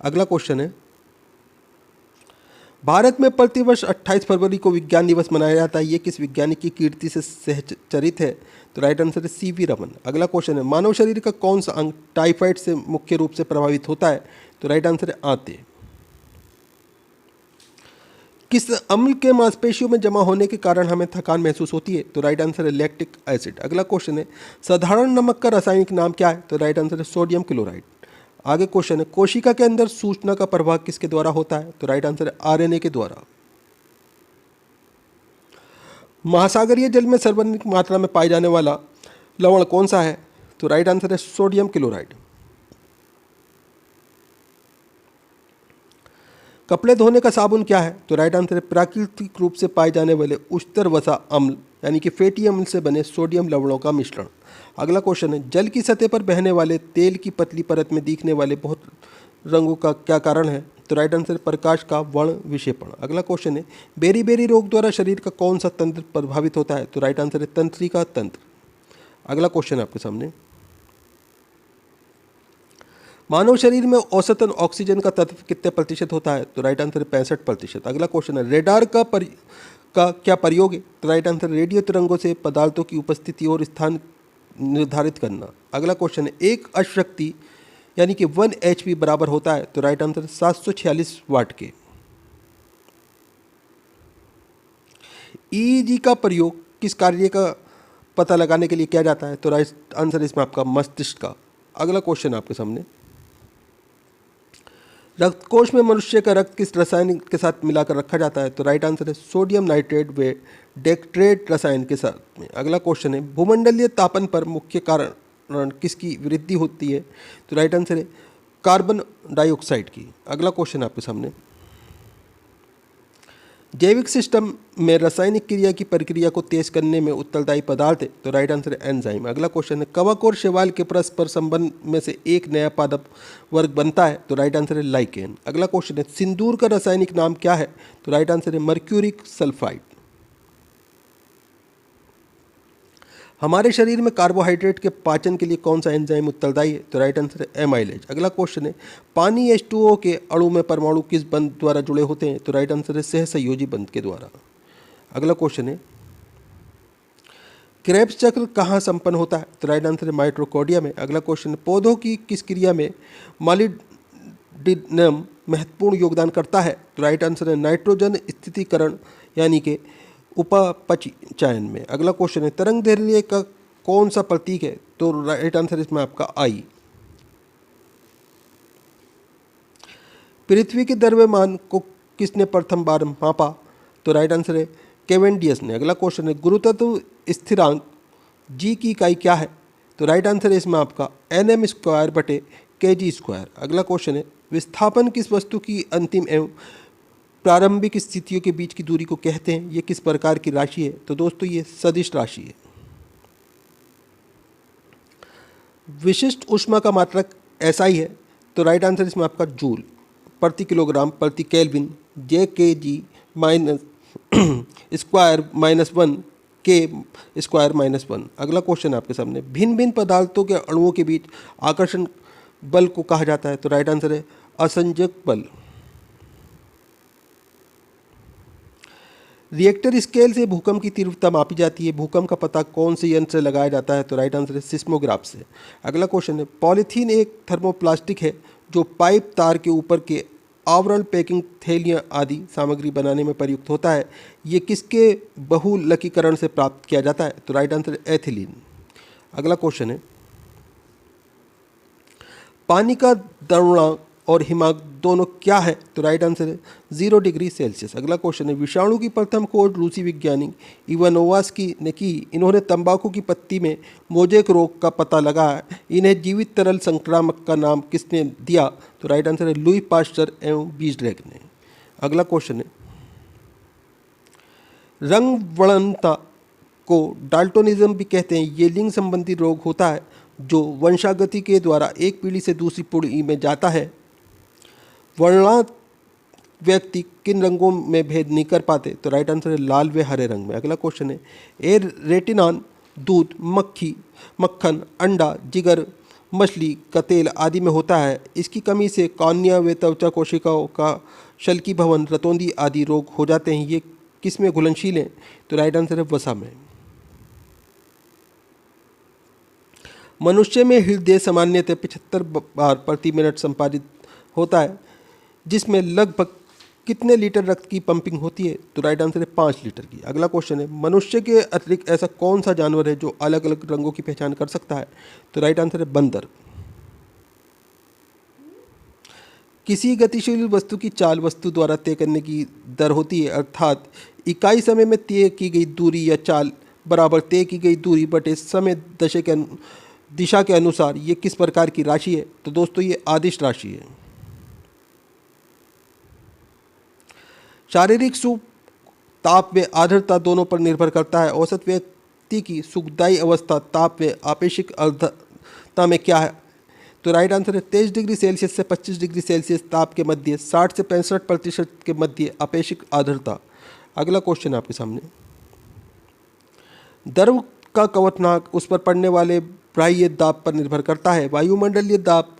अगला क्वेश्चन है, भारत में प्रतिवर्ष 28 फरवरी को विज्ञान दिवस मनाया जाता है। ये किस वैज्ञानिक की कीर्ति से सहचरित है? तो राइट आंसर है CV रमन। अगला क्वेश्चन है, मानव शरीर का कौन सा अंग टाइफाइड से मुख्य रूप से प्रभावित होता है? तो राइट आंसर है आंतें। किस अम्ल के मांसपेशियों में जमा होने के कारण हमें थकान महसूस होती है? तो राइट आंसर है लैक्टिक एसिड। अगला क्वेश्चन है, साधारण नमक का रासायनिक नाम क्या है? तो राइट आंसर है सोडियम क्लोराइड। आगे क्वेश्चन है, कोशिका के अंदर सूचना का प्रवाह किसके द्वारा होता है? तो राइट आंसर है RNA के द्वारा। महासागरीय जल में सर्वाधिक मात्रा में पाए जाने वाला लवण कौन सा है? तो राइट आंसर है सोडियम क्लोराइड। कपड़े धोने का साबुन क्या है? तो राइट आंसर है प्राकृतिक रूप से पाए जाने वाले उच्चतर वसा अम्ल यानी कि फैटी अम्ल से बने सोडियम लवणों का मिश्रण। अगला क्वेश्चन है, जल की सतह पर बहने वाले तेल की पतली परत में दिखने वाले बहुत रंगों का क्या कारण है? तो राइट आंसर है प्रकाश का वर्ण विक्षेपण। अगला क्वेश्चन है, बेरी बेरी रोग द्वारा शरीर का कौन सा तंत्र प्रभावित होता है? तो राइट आंसर है तंत्रिका तंत्र। अगला क्वेश्चन है आपके सामने, मानव शरीर में औसतन ऑक्सीजन का तत्व कितने प्रतिशत होता है? तो राइट आंसर है 65%। अगला क्वेश्चन है, रेडार का क्या प्रयोग है? तो राइट आंसर रेडियो तरंगों से पदार्थों की उपस्थिति और स्थान निर्धारित करना। अगला क्वेश्चन है, एक अश्वशक्ति यानी कि 1 HP बराबर होता है? तो राइट आंसर 746 वाट के। EEG का प्रयोग किस कार्य का पता लगाने के लिए किया जाता है? तो राइट आंसर इसमें आपका मस्तिष्क का। अगला क्वेश्चन आपके सामने, रक्तकोश में मनुष्य का रक्त किस रसायन के साथ मिलाकर रखा जाता है? तो राइट आंसर है सोडियम नाइट्रेट व डेक्ट्रेट रसायन के साथ में। अगला क्वेश्चन है, भूमंडलीय तापन पर मुख्य कारण किसकी वृद्धि होती है? तो राइट आंसर है कार्बन डाइऑक्साइड की। अगला क्वेश्चन आपके सामने, जैविक सिस्टम में रासायनिक क्रिया की प्रक्रिया को तेज करने में उत्तरदायी पदार्थ है? तो राइट आंसर है एंजाइम। अगला क्वेश्चन है, कवक और शैवाल के परस्पर संबंध में से एक नया पादप वर्ग बनता है? तो राइट आंसर है लाइकेन। अगला क्वेश्चन है, सिंदूर का रासायनिक नाम क्या है? तो राइट आंसर है मर्क्यूरिक सल्फाइड। हमारे शरीर में कार्बोहाइड्रेट के पाचन के लिए कौन सा एंजाइम उत्तरदायी है? तो राइट आंसर है एमाइलेज। अगला क्वेश्चन है, पानी H2O के अणु में परमाणु किस बंध द्वारा जुड़े होते हैं? तो राइट आंसर है सहसंयोजी बंध के द्वारा। अगला क्वेश्चन है, क्रेब्स चक्र कहाँ संपन्न होता है? तो राइट आंसर है माइटोकॉन्ड्रिया में। अगला क्वेश्चन है, पौधों की किस क्रिया में मॉलिब्डेनम महत्वपूर्ण योगदान करता है? तो राइट आंसर है नाइट्रोजन स्थितीकरण यानी कि उपापचयन में। अगला क्वेश्चन है, तरंग दैर्ध्य का कौन सा प्रतीक है? तो राइट आंसर इसमें आपका आई। पृथ्वी के द्रव्यमान को किसने प्रथम बार मापा? तो राइट आंसर है कैवेंडियस ने। अगला क्वेश्चन है, गुरुत्व स्थिरांक जी की इकाई क्या है? तो राइट आंसर है इसमें आपका nm²/kg²। अगला क्वेश्चन है, विस्थापन किस वस्तु की अंतिम एवं प्रारंभिक स्थितियों के बीच की दूरी को कहते हैं? ये किस प्रकार की राशि है? तो दोस्तों ये सदिश राशि है। विशिष्ट ऊष्मा का मात्रक SI है? तो राइट आंसर इसमें आपका जूल प्रति किलोग्राम प्रति केल्विन J/(-1) अगला क्वेश्चन आपके सामने, भिन्न भिन्न पदार्थों के अणुओं के बीच आकर्षण बल को कहा जाता है? तो राइट आंसर है असंजक बल। रिएक्टर स्केल से भूकंप की तीव्रता मापी जाती है। भूकंप का पता कौन से यंत्र से लगाया जाता है? तो राइट आंसर है सिस्मोग्राफ से। अगला क्वेश्चन है, पॉलीथीन एक थर्मोप्लास्टिक है जो पाइप, तार के ऊपर के आवरण, पैकिंग, थैलियाँ आदि सामग्री बनाने में प्रयुक्त होता है। ये किसके बहुलकीकरण से प्राप्त किया जाता है? तो राइट आंसर है एथिलीन। अगला क्वेश्चन है, पानी का द्रवणांक और हिमांक दोनों क्या है? तो राइट आंसर है 0 डिग्री सेल्सियस। अगला क्वेश्चन है, विषाणु की प्रथम खोज रूसी वैज्ञानिक इवानोवास्की ने की। इन्होंने तंबाकू की पत्ती में मोजेक रोग का पता लगाया। इन्हें जीवित तरल संक्रामक का नाम किसने दिया? तो राइट आंसर है लुई पास्चर एवं बीजड्रैग ने। अगला क्वेश्चन है, रंग वर्णनता को डाल्टोनिज्म भी कहते हैं। ये लिंग संबंधी रोग होता है जो वंशागति के द्वारा एक पीढ़ी से दूसरी पीढ़ी में जाता है। वर्णांत व्यक्ति किन रंगों में भेद नहीं कर पाते? तो राइट आंसर है लाल व हरे रंग में। अगला क्वेश्चन है, रेटिनॉन दूध, मक्खन, अंडा, जिगर, मछली का तेल आदि में होता है। इसकी कमी से कॉर्निया व त्वचा कोशिकाओं का शल्की भवन, रतौंधी आदि रोग हो जाते हैं। ये किस में घुलनशील हैं? तो राइट आंसर है वसा में। मनुष्य में हृदय सामान्यतः 75 बार प्रति मिनट संपादित होता है, जिसमें लगभग कितने लीटर रक्त की पंपिंग होती है? तो राइट आंसर है 5 लीटर की। अगला क्वेश्चन है, मनुष्य के अतिरिक्त ऐसा कौन सा जानवर है जो अलग अलग रंगों की पहचान कर सकता है? तो राइट आंसर है बंदर। किसी गतिशील वस्तु की चाल वस्तु द्वारा तय करने की दर होती है, अर्थात इकाई समय में तय की गई दूरी या चाल बराबर तय की गई दूरी बटे समय दिशा के अनुसार ये किस प्रकार की राशि है? तो दोस्तों ये आदिश राशि है। शारीरिक सुख ताप व आर्द्रता दोनों पर निर्भर करता है। औसत व्यक्ति की सुखदायी अवस्था ताप व आपेक्षिक आर्द्रता में क्या है? तो राइट आंसर है 23 डिग्री सेल्सियस से 25 डिग्री सेल्सियस ताप के मध्य, 60 से 65% के मध्य आपेक्षिक आर्द्रता। अगला क्वेश्चन आपके सामने, द्रव का क्वथनांक उस पर पड़ने वाले बाह्य दाब पर निर्भर करता है। वायुमंडलीय दाब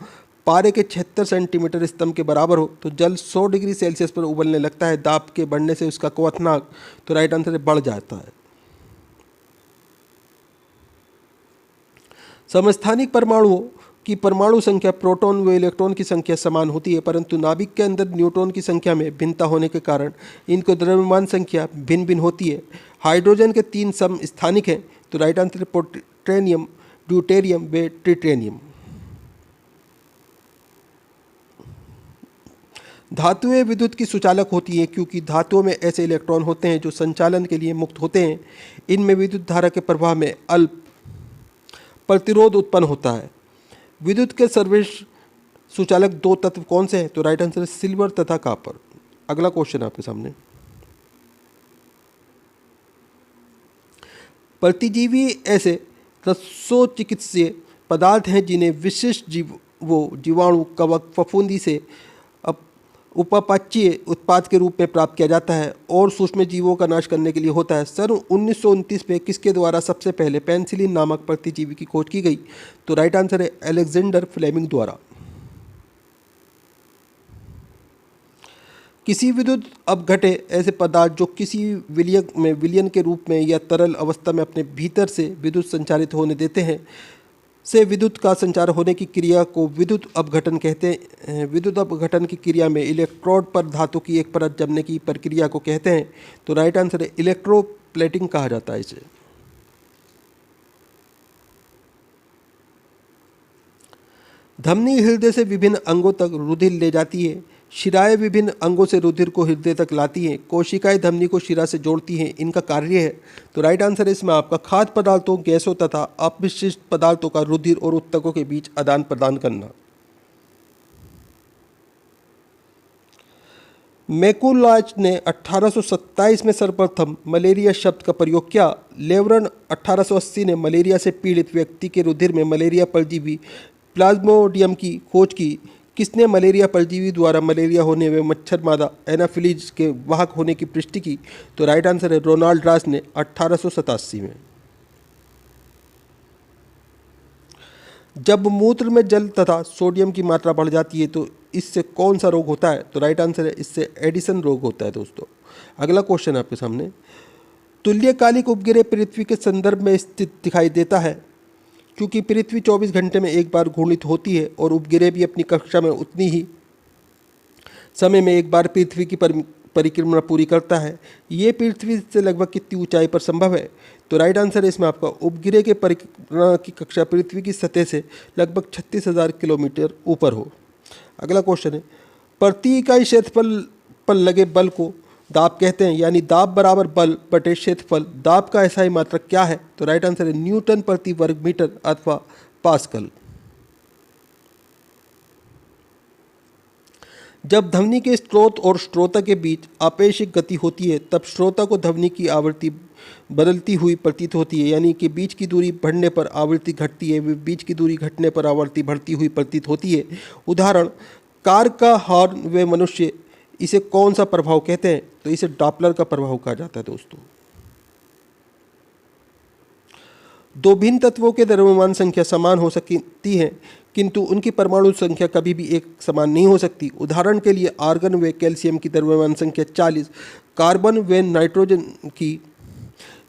पारे के 76 सेंटीमीटर स्तंभ के बराबर हो तो जल 100 डिग्री सेल्सियस पर उबलने लगता है। दाब के बढ़ने से उसका क्वथनांक तो राइट आंसर बढ़ जाता है। समस्थानिक परमाणुओं की परमाणु संख्या प्रोटॉन व इलेक्ट्रॉन की संख्या समान होती है, परंतु नाभिक के अंदर न्यूट्रॉन की संख्या में भिन्नता होने के कारण इनको द्रव्यमान संख्या भिन्न भिन्न होती है। हाइड्रोजन के 3 समस्थानिक हैं, तो राइट आंसर है पोटेरियम, ड्यूटेरियम व ट्रिटेनियम। धातुएं विद्युत की सुचालक होती हैं क्योंकि धातुओं में ऐसे इलेक्ट्रॉन होते हैं जो संचालन के लिए मुक्त होते हैं। इनमें विद्युत धारा के प्रवाह में अल्प प्रतिरोध उत्पन्न होता है। विद्युत के सर्वश्रेष्ठ सुचालक 2 तत्व कौन से हैं? तो राइट आंसर है सिल्वर तथा कॉपर। अगला क्वेश्चन आपके सामने, प्रतिजीवी ऐसे रसोचिकित्सीय पदार्थ हैं जिन्हें विशिष्ट जीवाणु, कवक, फफूंदी से उपापाच्य उत्पाद के रूप में प्राप्त किया जाता है और सूक्ष्म जीवों का नाश करने के लिए होता है। सन 1929 में किसके द्वारा सबसे पहले पेनिसिलिन नामक प्रतिजीवी की खोज की गई? तो राइट आंसर है अलेक्जेंडर फ्लेमिंग द्वारा। किसी विद्युत अपघटे ऐसे पदार्थ जो किसी विलयन के रूप में या तरल अवस्था में अपने भीतर से विद्युत संचारित होने देते हैं से विद्युत का संचार होने की क्रिया को विद्युत अपघटन कहते हैं। विद्युत अपघटन की क्रिया में इलेक्ट्रोड पर धातु की एक परत जमने की प्रक्रिया को कहते हैं। तो राइट आंसर है इलेक्ट्रोप्लेटिंग कहा जाता है इसे। धमनी हृदय से विभिन्न अंगों तक रुधिर ले जाती है। शिराएं विभिन्न अंगों से रुधिर को हृदय तक लाती हैं। कोशिकाएं धमनी को शिरा से जोड़ती हैं, इनका कार्य है। तो राइट आंसर है इसमें आपका खाद्य पदार्थों, गैसों तथा अपविशिष्ट पदार्थों का रुधिर और उत्तकों के बीच आदान प्रदान करना। मैकुलाच ने 1827 में सर्वप्रथम मलेरिया शब्द का प्रयोग किया। लेवरन 1880 ने मलेरिया से पीड़ित व्यक्ति के रुधिर में मलेरिया परजीवी प्लाज्मोडियम की खोज की। किसने मलेरिया परजीवी द्वारा मलेरिया होने व मच्छर मादा एनाफिलीज के वाहक होने की पुष्टि की? तो राइट आंसर है रोनाल्ड रास ने 1887 में। जब मूत्र में जल तथा सोडियम की मात्रा बढ़ जाती है तो इससे कौन सा रोग होता है? तो राइट आंसर है इससे एडिसन रोग होता है दोस्तों। अगला क्वेश्चन आपके सामने, तुल्यकालिक उपग्रह पृथ्वी के संदर्भ में स्थित दिखाई देता है क्योंकि पृथ्वी 24 घंटे में एक बार घूर्णित होती है और उपग्रह भी अपनी कक्षा में उतनी ही समय में एक बार पृथ्वी की परिक्रमा पूरी करता है। ये पृथ्वी से लगभग कितनी ऊंचाई पर संभव है? तो राइट आंसर है इसमें आपका उपग्रह के परिक्रमा की कक्षा पृथ्वी की सतह से लगभग 36,000 किलोमीटर ऊपर हो। अगला क्वेश्चन है, प्रति इकाई क्षेत्रफल पर लगे बल को दाब कहते हैं, यानी दाब बराबर बल बटे क्षेत्रफल। दाब का ऐसा ही मात्रक क्या है? तो राइट आंसर है न्यूटन प्रति वर्ग मीटर अथवा पास्कल। जब ध्वनि के स्रोत और श्रोता के बीच आपेक्षिक गति होती है तब श्रोता को ध्वनि की आवृत्ति बदलती हुई प्रतीत होती है, यानी कि बीच की दूरी बढ़ने पर आवृत्ति घटती है, बीच की दूरी घटने पर आवृत्ति बढ़ती हुई प्रतीत होती है। उदाहरण, कार का हॉर्न व मनुष्य, इसे कौन सा प्रभाव कहते हैं? तो इसे डॉपलर का प्रभाव कहा जाता है दोस्तों। दो भिन्न तत्वों के द्रव्यमान संख्या समान हो सकती है किंतु उनकी परमाणु संख्या कभी भी एक समान नहीं हो सकती। उदाहरण के लिए आर्गन व कैल्शियम की द्रव्यमान संख्या 40, कार्बन व नाइट्रोजन की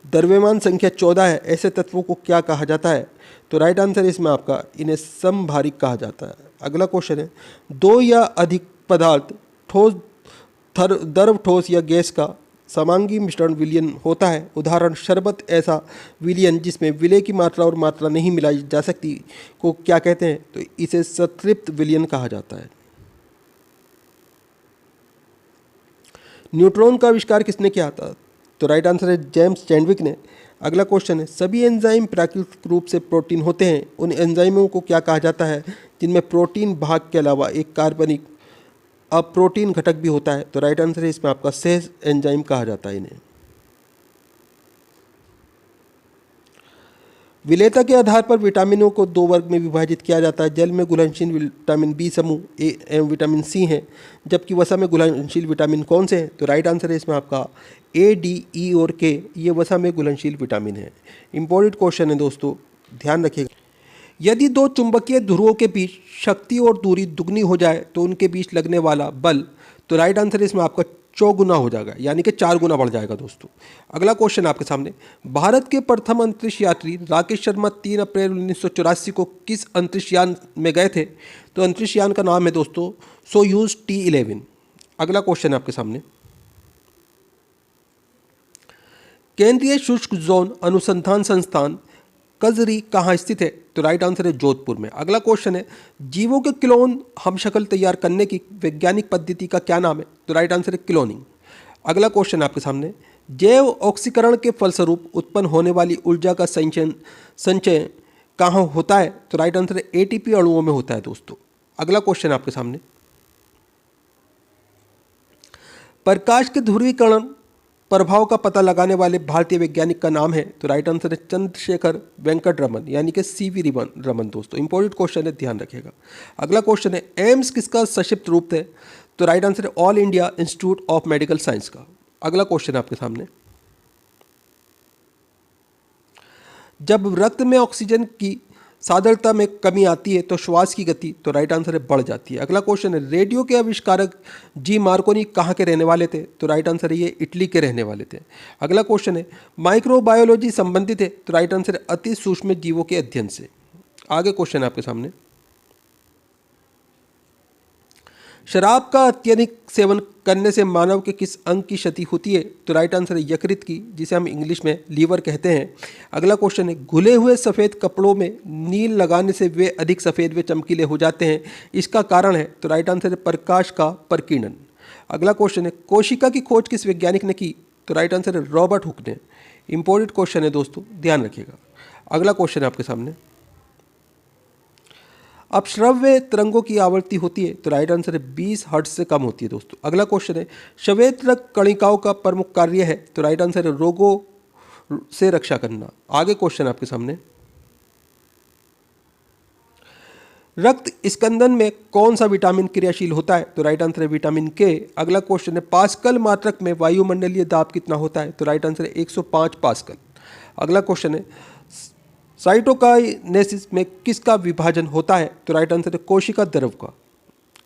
द्रव्यमान संख्या 14 है। ऐसे तत्वों को क्या कहा जाता है? तो राइट आंसर इसमें आपका इन्हें समभारिक कहा जाता है। अगला क्वेश्चन है, दो या अधिक पदार्थ ठोस द्रव ठोस या गैस का समांगी मिश्रण विलयन होता है। उदाहरण, शरबत ऐसा विलयन जिसमें विलय की मात्रा और मात्रा नहीं मिलाई जा सकती को क्या कहते हैं? तो इसे संतृप्त विलयन कहा जाता है। न्यूट्रॉन का आविष्कार किसने किया था? तो राइट आंसर है जेम्स चैडविक ने। अगला क्वेश्चन है, सभी एंजाइम प्राकृतिक रूप से प्रोटीन होते हैं, उन एंजाइमों को क्या कहा जाता है जिनमें प्रोटीन भाग के अलावा एक कार्बनिक अप्रोटीन घटक भी होता है? तो राइट आंसर है इसमें आपका सहज एंजाइम कहा जाता है इन्हें। विलेयता के आधार पर विटामिनों को दो वर्ग में विभाजित किया जाता है। जल में घुलनशील विटामिन बी समूह ए एवं विटामिन सी हैं, जबकि वसा में घुलनशील विटामिन कौन से हैं? तो राइट आंसर है इसमें आपका ए, डी, ई और के, ये वसा में घुलनशील विटामिन है। इंपॉर्टेंट क्वेश्चन है दोस्तों, ध्यान रखिएगा। यदि दो चुंबकीय ध्रुवों के बीच शक्ति और दूरी दुगनी हो जाए तो उनके बीच लगने वाला बल, तो राइट आंसर इसमें आपका 4 गुना हो जाएगा, यानी कि 4 गुना बढ़ जाएगा दोस्तों। अगला क्वेश्चन आपके सामने, भारत के प्रथम अंतरिक्ष यात्री राकेश शर्मा 3 अप्रैल 1984 को किस अंतरिक्ष यान में गए थे? तो अंतरिक्ष यान का नाम है दोस्तों सोयूज T11। अगला क्वेश्चन आपके सामने, केंद्रीय शुष्क जोन अनुसंधान संस्थान कजरी कहाँ स्थित है? तो राइट आंसर है जोधपुर में। अगला क्वेश्चन है, जीवों के क्लोन हम शक्ल तैयार करने की वैज्ञानिक पद्धति का क्या नाम है? तो राइट आंसर है क्लोनिंग। अगला क्वेश्चन आपके सामने, जैव ऑक्सीकरण के फलस्वरूप उत्पन्न होने वाली ऊर्जा का संचय कहाँ होता है? तो राइट आंसर है एटीपी अणुओं में होता है दोस्तों। अगला क्वेश्चन आपके सामने, प्रकाश के ध्रुवीकरण प्रभाव का पता लगाने वाले भारतीय वैज्ञानिक का नाम है? तो राइट आंसर है चंद्रशेखर वेंकट रमन, यानी कि CV रमन दोस्तों। इंपॉर्टेंट क्वेश्चन है, ध्यान रखिएगा। अगला क्वेश्चन है, एम्स किसका संक्षिप्त रूप है? तो राइट आंसर है all India institute of medical science का। अगला क्वेश्चन आपके सामने, जब रक्त में ऑक्सीजन की सांद्रता में कमी आती है तो श्वास की गति, तो राइट आंसर है बढ़ जाती है। अगला क्वेश्चन है, रेडियो के आविष्कारक जी मार्कोनी कहाँ के रहने वाले थे? तो राइट आंसर है ये इटली के रहने वाले थे। अगला क्वेश्चन है, माइक्रोबायोलॉजी संबंधित है? तो राइट आंसर है अति सूक्ष्म जीवों के अध्ययन से। आगे क्वेश्चन है आपके सामने, शराब का अत्यधिक सेवन करने से मानव के किस अंग की क्षति होती है? तो राइट आंसर है यकृत की, जिसे हम इंग्लिश में लीवर कहते हैं। अगला क्वेश्चन है, घुले हुए सफ़ेद कपड़ों में नील लगाने से वे अधिक सफ़ेद व चमकीले हो जाते हैं, इसका कारण है? तो राइट आंसर है प्रकाश का प्रकीर्णन। अगला क्वेश्चन है, कोशिका की खोज किस वैज्ञानिक ने की? तो राइट आंसर है रॉबर्ट हुक ने। इंपॉर्टेंट क्वेश्चन है दोस्तों, ध्यान रखिएगा। अगला क्वेश्चन है आपके सामने, अब श्रव्य तरंगों की आवृत्ति होती है? तो राइट आंसर है 20 हर्ट्ज से कम होती है दोस्तों। अगला क्वेश्चन है, श्वेत रक्त कणिकाओं का प्रमुख कार्य है? तो राइट आंसर है रोगों से रक्षा करना। आगे क्वेश्चन आपके सामने, रक्त स्कंदन में कौन सा विटामिन क्रियाशील होता है? तो राइट आंसर है विटामिन के। अगला क्वेश्चन है, पास्कल मात्रक में वायुमंडलीय दाब कितना होता है? तो राइट आंसर है 105 पास्कल। अगला क्वेश्चन है, साइटोकाइनेसिस में किसका विभाजन होता है? तो राइट आंसर है कोशिका द्रव का।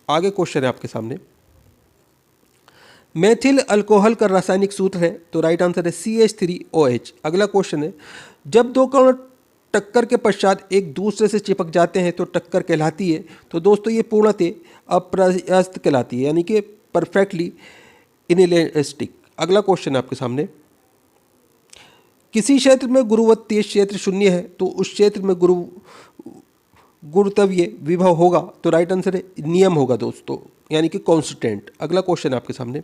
आगे क्वेश्चन है आपके सामने, मेथिल अल्कोहल का रासायनिक सूत्र है? तो राइट आंसर है CH3OH। अगला क्वेश्चन है, जब दो कण टक्कर के पश्चात एक दूसरे से चिपक जाते हैं तो टक्कर कहलाती है? तो दोस्तों ये पूर्णतः अप्रयास्त कहलाती है, यानी कि परफेक्टली इनइलास्टिक। अगला क्वेश्चन है आपके सामने, किसी क्षेत्र में गुरुत्वीय क्षेत्र शून्य है तो उस क्षेत्र में गुरुत्वीय विभव होगा? तो राइट आंसर है नियम होगा दोस्तों, यानी कि कांस्टेंट। अगला क्वेश्चन है आपके सामने,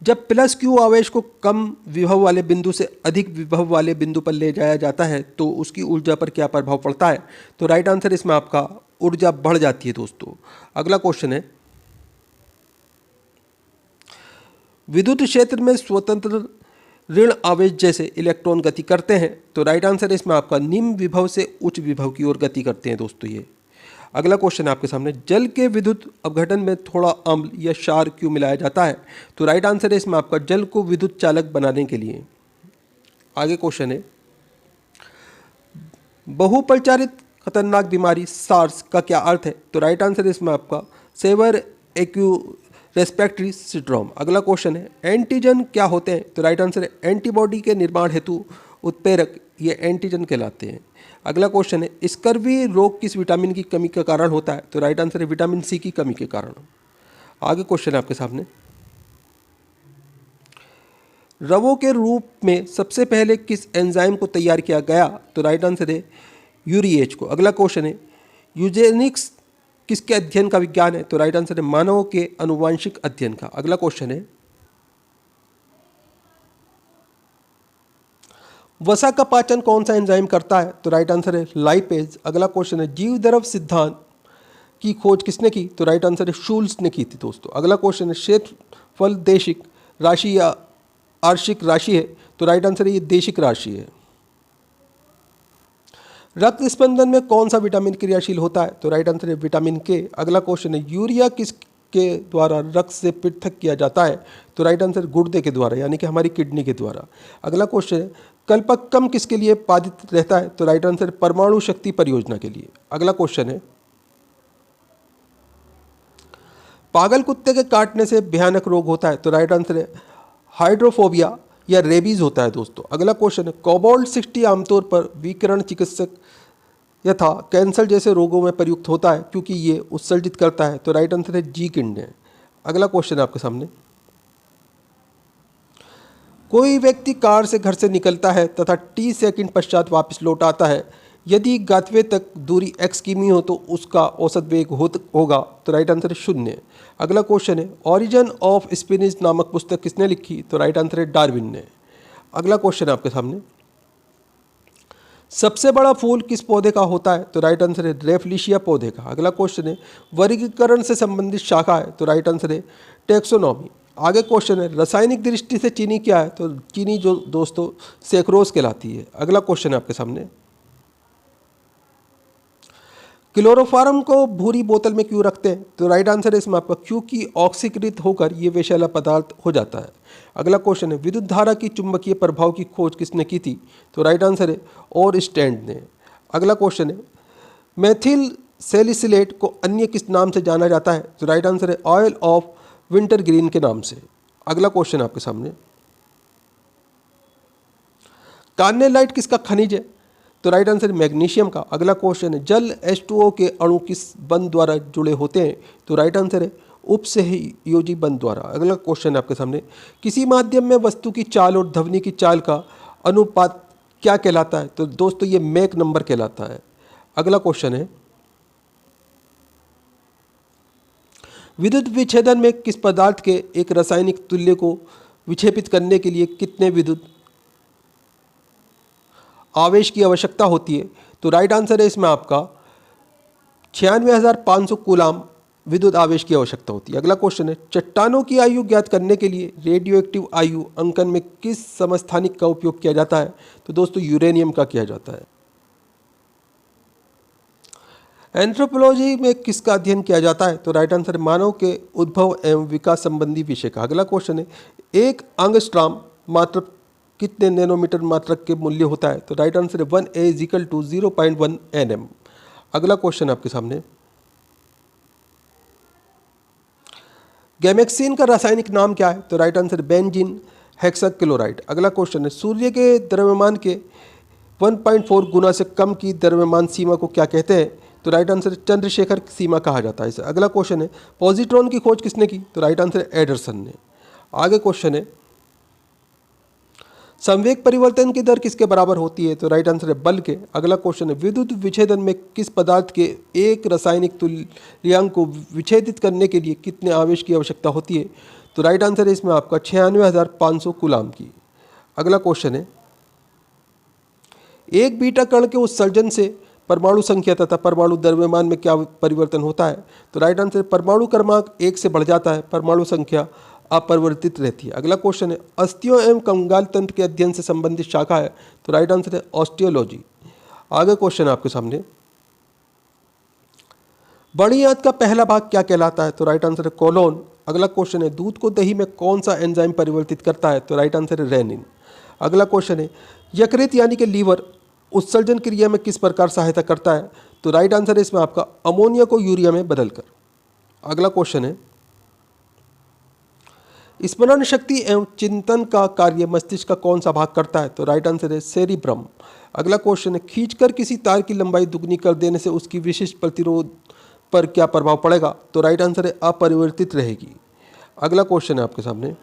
जब प्लस क्यू आवेश को कम विभव वाले बिंदु से अधिक विभव वाले बिंदु पर ले जाया जाता है तो उसकी ऊर्जा पर क्या प्रभाव पड़ता है? तो राइट आंसर इसमें आपका ऊर्जा बढ़ जाती है दोस्तों। अगला क्वेश्चन है, विद्युत क्षेत्र में स्वतंत्र ऋण आवेश जैसे इलेक्ट्रॉन गति करते हैं? तो राइट आंसर इसमें आपका निम्न विभव से उच्च विभव की ओर गति करते हैं दोस्तों ये। अगला क्वेश्चन है आपके सामने, जल के विद्युत अपघटन में थोड़ा अम्ल या क्षार क्यों मिलाया जाता है? तो राइट आंसर है इसमें आपका जल को विद्युत चालक बनाने के लिए। आगे क्वेश्चन है, बहुप्रचारित खतरनाक बीमारी सार्स का क्या अर्थ है? तो राइट आंसर इसमें आपका सेवर एक्यू रेस्पिरेटरी सिंड्रोम। अगला क्वेश्चन है, एंटीजन क्या होते हैं? तो राइट आंसर है एंटीबॉडी के निर्माण हेतु उत्प्रेरक, ये एंटीजन कहलाते हैं। अगला क्वेश्चन है, स्कर्वी रोग किस विटामिन की कमी के कारण होता है? तो राइट आंसर है विटामिन सी की कमी के कारण। आगे क्वेश्चन है आपके सामने, रवों के रूप में सबसे पहले किस एंजाइम को तैयार किया गया? तो राइट आंसर है यूरीएच को। अगला क्वेश्चन है, यूजेनिक्स किसके अध्ययन का विज्ञान है? तो राइट आंसर है मानवों के आनुवांशिक अध्ययन का। अगला क्वेश्चन है, वसा का पाचन कौन सा एंजाइम करता है? तो राइट आंसर है लाइपेज। अगला क्वेश्चन है, जीव द्रव सिद्धांत की खोज किसने की? तो राइट आंसर है शूल्स ने की थी दोस्तों। अगला क्वेश्चन है, क्षेत्रफल देशिक राशि या आंशिक राशि है? तो राइट आंसर है ये देशिक राशि है। रक्त स्पंदन में कौन सा विटामिन क्रियाशील होता है? तो राइट आंसर है विटामिन के। अगला क्वेश्चन है, यूरिया किसके द्वारा रक्त से पृथक किया जाता है? तो राइट आंसर गुर्दे के द्वारा, यानी कि हमारी किडनी के द्वारा। अगला क्वेश्चन है, कल्पक्कम किसके लिए बाधित रहता है? तो राइट आंसर परमाणु शक्ति परियोजना के लिए। अगला क्वेश्चन है, पागल कुत्ते के काटने से भयानक रोग होता है? तो राइट आंसर है हाइड्रोफोबिया या रेबीज होता है दोस्तों। अगला क्वेश्चन है, कोबाल्ट 60 आमतौर पर विकिरण चिकित्सक यथा कैंसर जैसे रोगों में प्रयुक्त होता है क्योंकि ये उत्सर्जित करता है? तो राइट आंसर है जी किरणें। अगला क्वेश्चन है आपके सामने, कोई व्यक्ति कार से घर से निकलता है तथा 30 सेकंड पश्चात वापस लौट आता है, यदि गंतव्य तक दूरी x किमी हो तो उसका औसत वेग होगा? तो राइट आंसर है 0। अगला क्वेश्चन है, ओरिजिन ऑफ स्पीसीज नामक पुस्तक किसने लिखी? तो राइट आंसर है डार्विन ने। अगला क्वेश्चन है आपके सामने, सबसे बड़ा फूल किस पौधे का होता है? तो राइट आंसर है रेफलिशिया पौधे का। अगला क्वेश्चन है, वर्गीकरण से संबंधित शाखा है? तो राइट आंसर है टेक्सोनॉमी। आगे क्वेश्चन है, रासायनिक दृष्टि से चीनी क्या है? तो चीनी जो दोस्तों सेक्रोज कहलाती है। अगला क्वेश्चन है आपके सामने, क्लोरोफॉर्म को भूरी बोतल में क्यों रखते हैं? तो राइट आंसर है इसमें आपका क्योंकि ऑक्सीकृत होकर ये विषैला पदार्थ हो जाता है। अगला क्वेश्चन है, विद्युत धारा की चुंबकीय प्रभाव की खोज किसने की थी? तो राइट आंसर है और स्टैंड ने। अगला क्वेश्चन है, मेथिल सैलिसिलेट को अन्य किस नाम से जाना जाता है? तो राइट आंसर है ऑयल ऑफ विंटर ग्रीन के नाम से। अगला क्वेश्चन आपके सामने, कार्नेलाइट किसका खनिज है? तो राइट आंसर मैग्नीशियम का। अगला क्वेश्चन है, जल H2O के अणु किस बंध द्वारा जुड़े होते हैं? तो राइट आंसर है उपसहयोजी बंध द्वारा। अगला क्वेश्चन है आपके सामने, किसी माध्यम में वस्तु की चाल और ध्वनि की चाल का अनुपात क्या कहलाता है? तो दोस्तों ये मैक नंबर कहलाता है। अगला क्वेश्चन है, विद्युत विच्छेदन में किस पदार्थ के एक रासायनिक तुल्य को विक्षेपित करने के लिए कितने विद्युत आवेश की आवश्यकता होती है? तो राइट आंसर है इसमें आपका 96,500 कूलाम विद्युत आवेश की आवश्यकता होती है। अगला क्वेश्चन है, चट्टानों की आयु ज्ञात करने के लिए रेडियो एक्टिव आयु अंकन में किस समस्थानिक का उपयोग किया जाता है? तो दोस्तों यूरेनियम का किया जाता है। एंथ्रोपोलॉजी में किसका अध्ययन किया जाता है? तो राइट आंसर मानव के उद्भव एवं विकास संबंधी विषय का। अगला क्वेश्चन है, एक एंगस्ट्रॉम मात्र कितने नैनोमीटर मात्रक के मूल्य होता है? तो राइट आंसर है 1A इजिकल टू 0.1 nm। अगला क्वेश्चन आपके सामने, गैमेक्सिन का रासायनिक नाम क्या है? तो राइट आंसर बेंजीन हेक्साक्लोराइड। अगला क्वेश्चन है, सूर्य के द्रव्यमान के 1.4 गुना से कम की द्रव्यमान सीमा को क्या कहते हैं? तो राइट आंसर चंद्रशेखर सीमा कहा जाता है इसे। अगला क्वेश्चन है, पॉजिट्रॉन की खोज किसने की? तो राइट आंसर एडरसन ने। आगे क्वेश्चन है, संवेग परिवर्तन की दर किसके बराबर होती है? तो राइट आंसर है बल के। अगला क्वेश्चन है, विद्युत विच्छेदन में किस पदार्थ के एक रासायनिक तुल्यांक को विच्छेदित करने के लिए कितने आवेश की आवश्यकता होती है? तो राइट आंसर है इसमें आपका 96,500 कूलाम की। अगला क्वेश्चन है, एक बीटा कण के उत्सर्जन से परमाणु संख्या तथा परमाणु द्रव्यमान में क्या परिवर्तन होता है? तो राइट आंसर, परमाणु क्रमांक 1 से बढ़ जाता है, परमाणु संख्या अपरिवर्तित रहती है। अगला क्वेश्चन है, अस्थियों एवं कंगाल तंत्र के अध्ययन से संबंधित शाखा है? तो राइट आंसर है ऑस्टियोलॉजी। आगे क्वेश्चन आपके सामने, बड़ी आंत का पहला भाग क्या कहलाता है? तो राइट आंसर है कोलोन। अगला क्वेश्चन है, दूध को दही में कौन सा एंजाइम परिवर्तित करता है? तो राइट आंसर है रेनिन। अगला क्वेश्चन है, यकृत यानी कि लीवर उत्सर्जन क्रिया में किस प्रकार सहायता करता है? तो राइट आंसर है इसमें आपका अमोनिया को यूरिया में बदलकर। अगला क्वेश्चन है, स्मरण शक्ति एवं चिंतन का कार्य मस्तिष्क का कौन सा भाग करता है? तो राइट आंसर है सेरिब्रम। अगला क्वेश्चन है, खींचकर किसी तार की लंबाई दुगनी कर देने से उसकी विशिष्ट प्रतिरोध पर क्या प्रभाव पड़ेगा? तो राइट आंसर है अपरिवर्तित रहेगी। अगला क्वेश्चन है आपके सामने,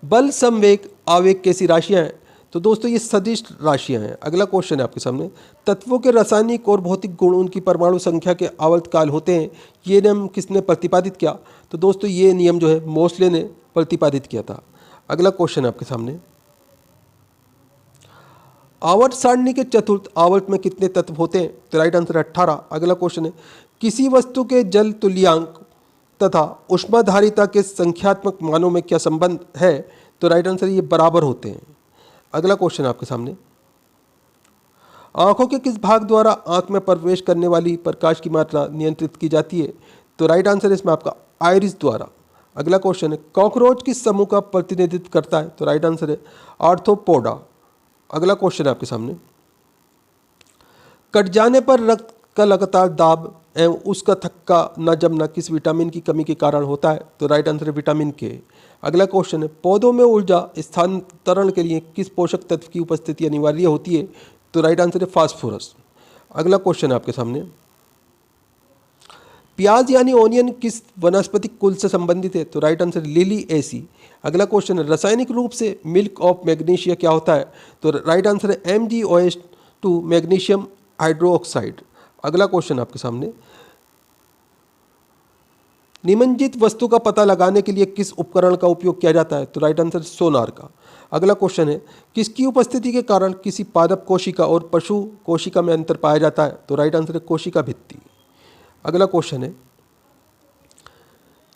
बल, संवेग, आवेग कैसी राशियां हैं? तो दोस्तों ये सदिश राशियां हैं। अगला क्वेश्चन है आपके सामने, तत्वों के रासायनिक और भौतिक गुण उनकी परमाणु संख्या के आवर्तकाल होते हैं, ये नियम किसने प्रतिपादित किया? तो दोस्तों ये नियम जो है मोसले ने प्रतिपादित किया था। अगला क्वेश्चन है आपके सामने, आवर्त सारणी के चतुर्थ आवर्त में कितने तत्व होते हैं? तो राइट आंसर 18। अगला क्वेश्चन है, किसी वस्तु के जल तुल्यांक तथा ऊष्माधारिता के संख्यात्मक मानों में क्या संबंध है? तो राइट आंसर ये बराबर होते हैं। अगला क्वेश्चन आपके सामने, आंखों के किस भाग द्वारा आंख में प्रवेश करने वाली प्रकाश की मात्रा नियंत्रित की जाती है? तो राइट आंसर इसमें आपका आइरिस द्वारा। अगला क्वेश्चन है, कॉकरोच किस समूह का प्रतिनिधित्व करता है? तो राइट आंसर है आर्थ्रोपोडा। अगला क्वेश्चन है आपके सामने, कट जाने पर रक्त का लगातार दाब एवं उसका थक्का न जमना किस विटामिन की कमी के कारण होता है? तो राइट आंसर है विटामिन के। अगला क्वेश्चन है, पौधों में ऊर्जा स्थानांतरण के लिए किस पोषक तत्व की उपस्थिति अनिवार्य होती है? तो राइट आंसर है फास्फोरस। अगला क्वेश्चन है आपके सामने, प्याज यानी ओनियन किस वनस्पतिक कुल से संबंधित है? तो राइट आंसर लिली एसी। अगला क्वेश्चन है, रासायनिक रूप से मिल्क ऑफ मैग्नीशिया क्या होता है? तो राइट आंसर है MgOH2 मैग्नीशियम हाइड्रोक्साइड। अगला क्वेश्चन आपके सामने, निमज्जित वस्तु का पता लगाने के लिए किस उपकरण का उपयोग किया जाता है? तो राइट आंसर सोनार का। अगला क्वेश्चन है, किसकी उपस्थिति के कारण किसी पादप कोशिका और पशु कोशिका में अंतर पाया जाता है? तो राइट आंसर है कोशिका भित्ति। अगला क्वेश्चन है,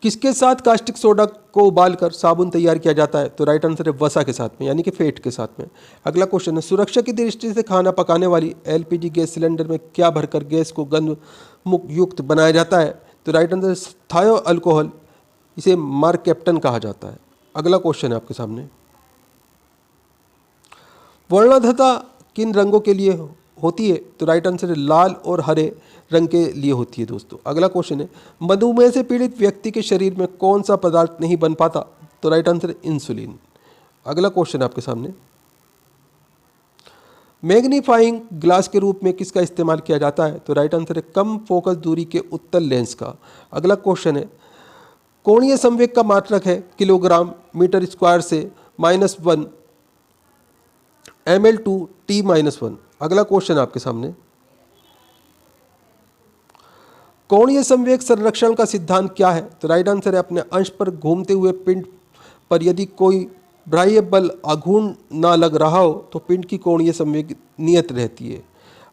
किसके साथ कास्टिक सोडा को उबालकर साबुन तैयार किया जाता है? तो राइट आंसर है वसा के साथ में, यानी कि फेट के साथ में। अगला क्वेश्चन है, सुरक्षा की दृष्टि से खाना पकाने वाली LPG गैस सिलेंडर में क्या भरकर गैस को गंध युक्त बनाया जाता है? तो राइट आंसर थायो अल्कोहल, इसे मार्क कैप्टन कहा जाता है। अगला क्वेश्चन है आपके सामने, वर्णद्धता किन रंगों के लिए होती है? तो राइट आंसर है लाल और हरे रंग के लिए होती है दोस्तों। अगला क्वेश्चन है, मधुमेह से पीड़ित व्यक्ति के शरीर में कौन सा पदार्थ नहीं बन पाता? तो राइट आंसर है इंसुलिन। अगला क्वेश्चन आपके सामने, मैग्नीफाइंग ग्लास के रूप में किसका इस्तेमाल किया जाता है? तो राइट आंसर है कम फोकस दूरी के उत्तल लेंस का। अगला क्वेश्चन है, कोणीय संवेग का मात्रक है किलोग्राम मीटर स्क्वायर से -1 ml/t-1। अगला क्वेश्चन आपके सामने, कोणीय संवेग संरक्षण का सिद्धांत क्या है? तो राइट आंसर है अपने अंश पर घूमते हुए पिंड पर यदि कोई बाह्य बल आघूर्ण ना लग रहा हो तो पिंड की कोणीय संवेग नियत रहती है।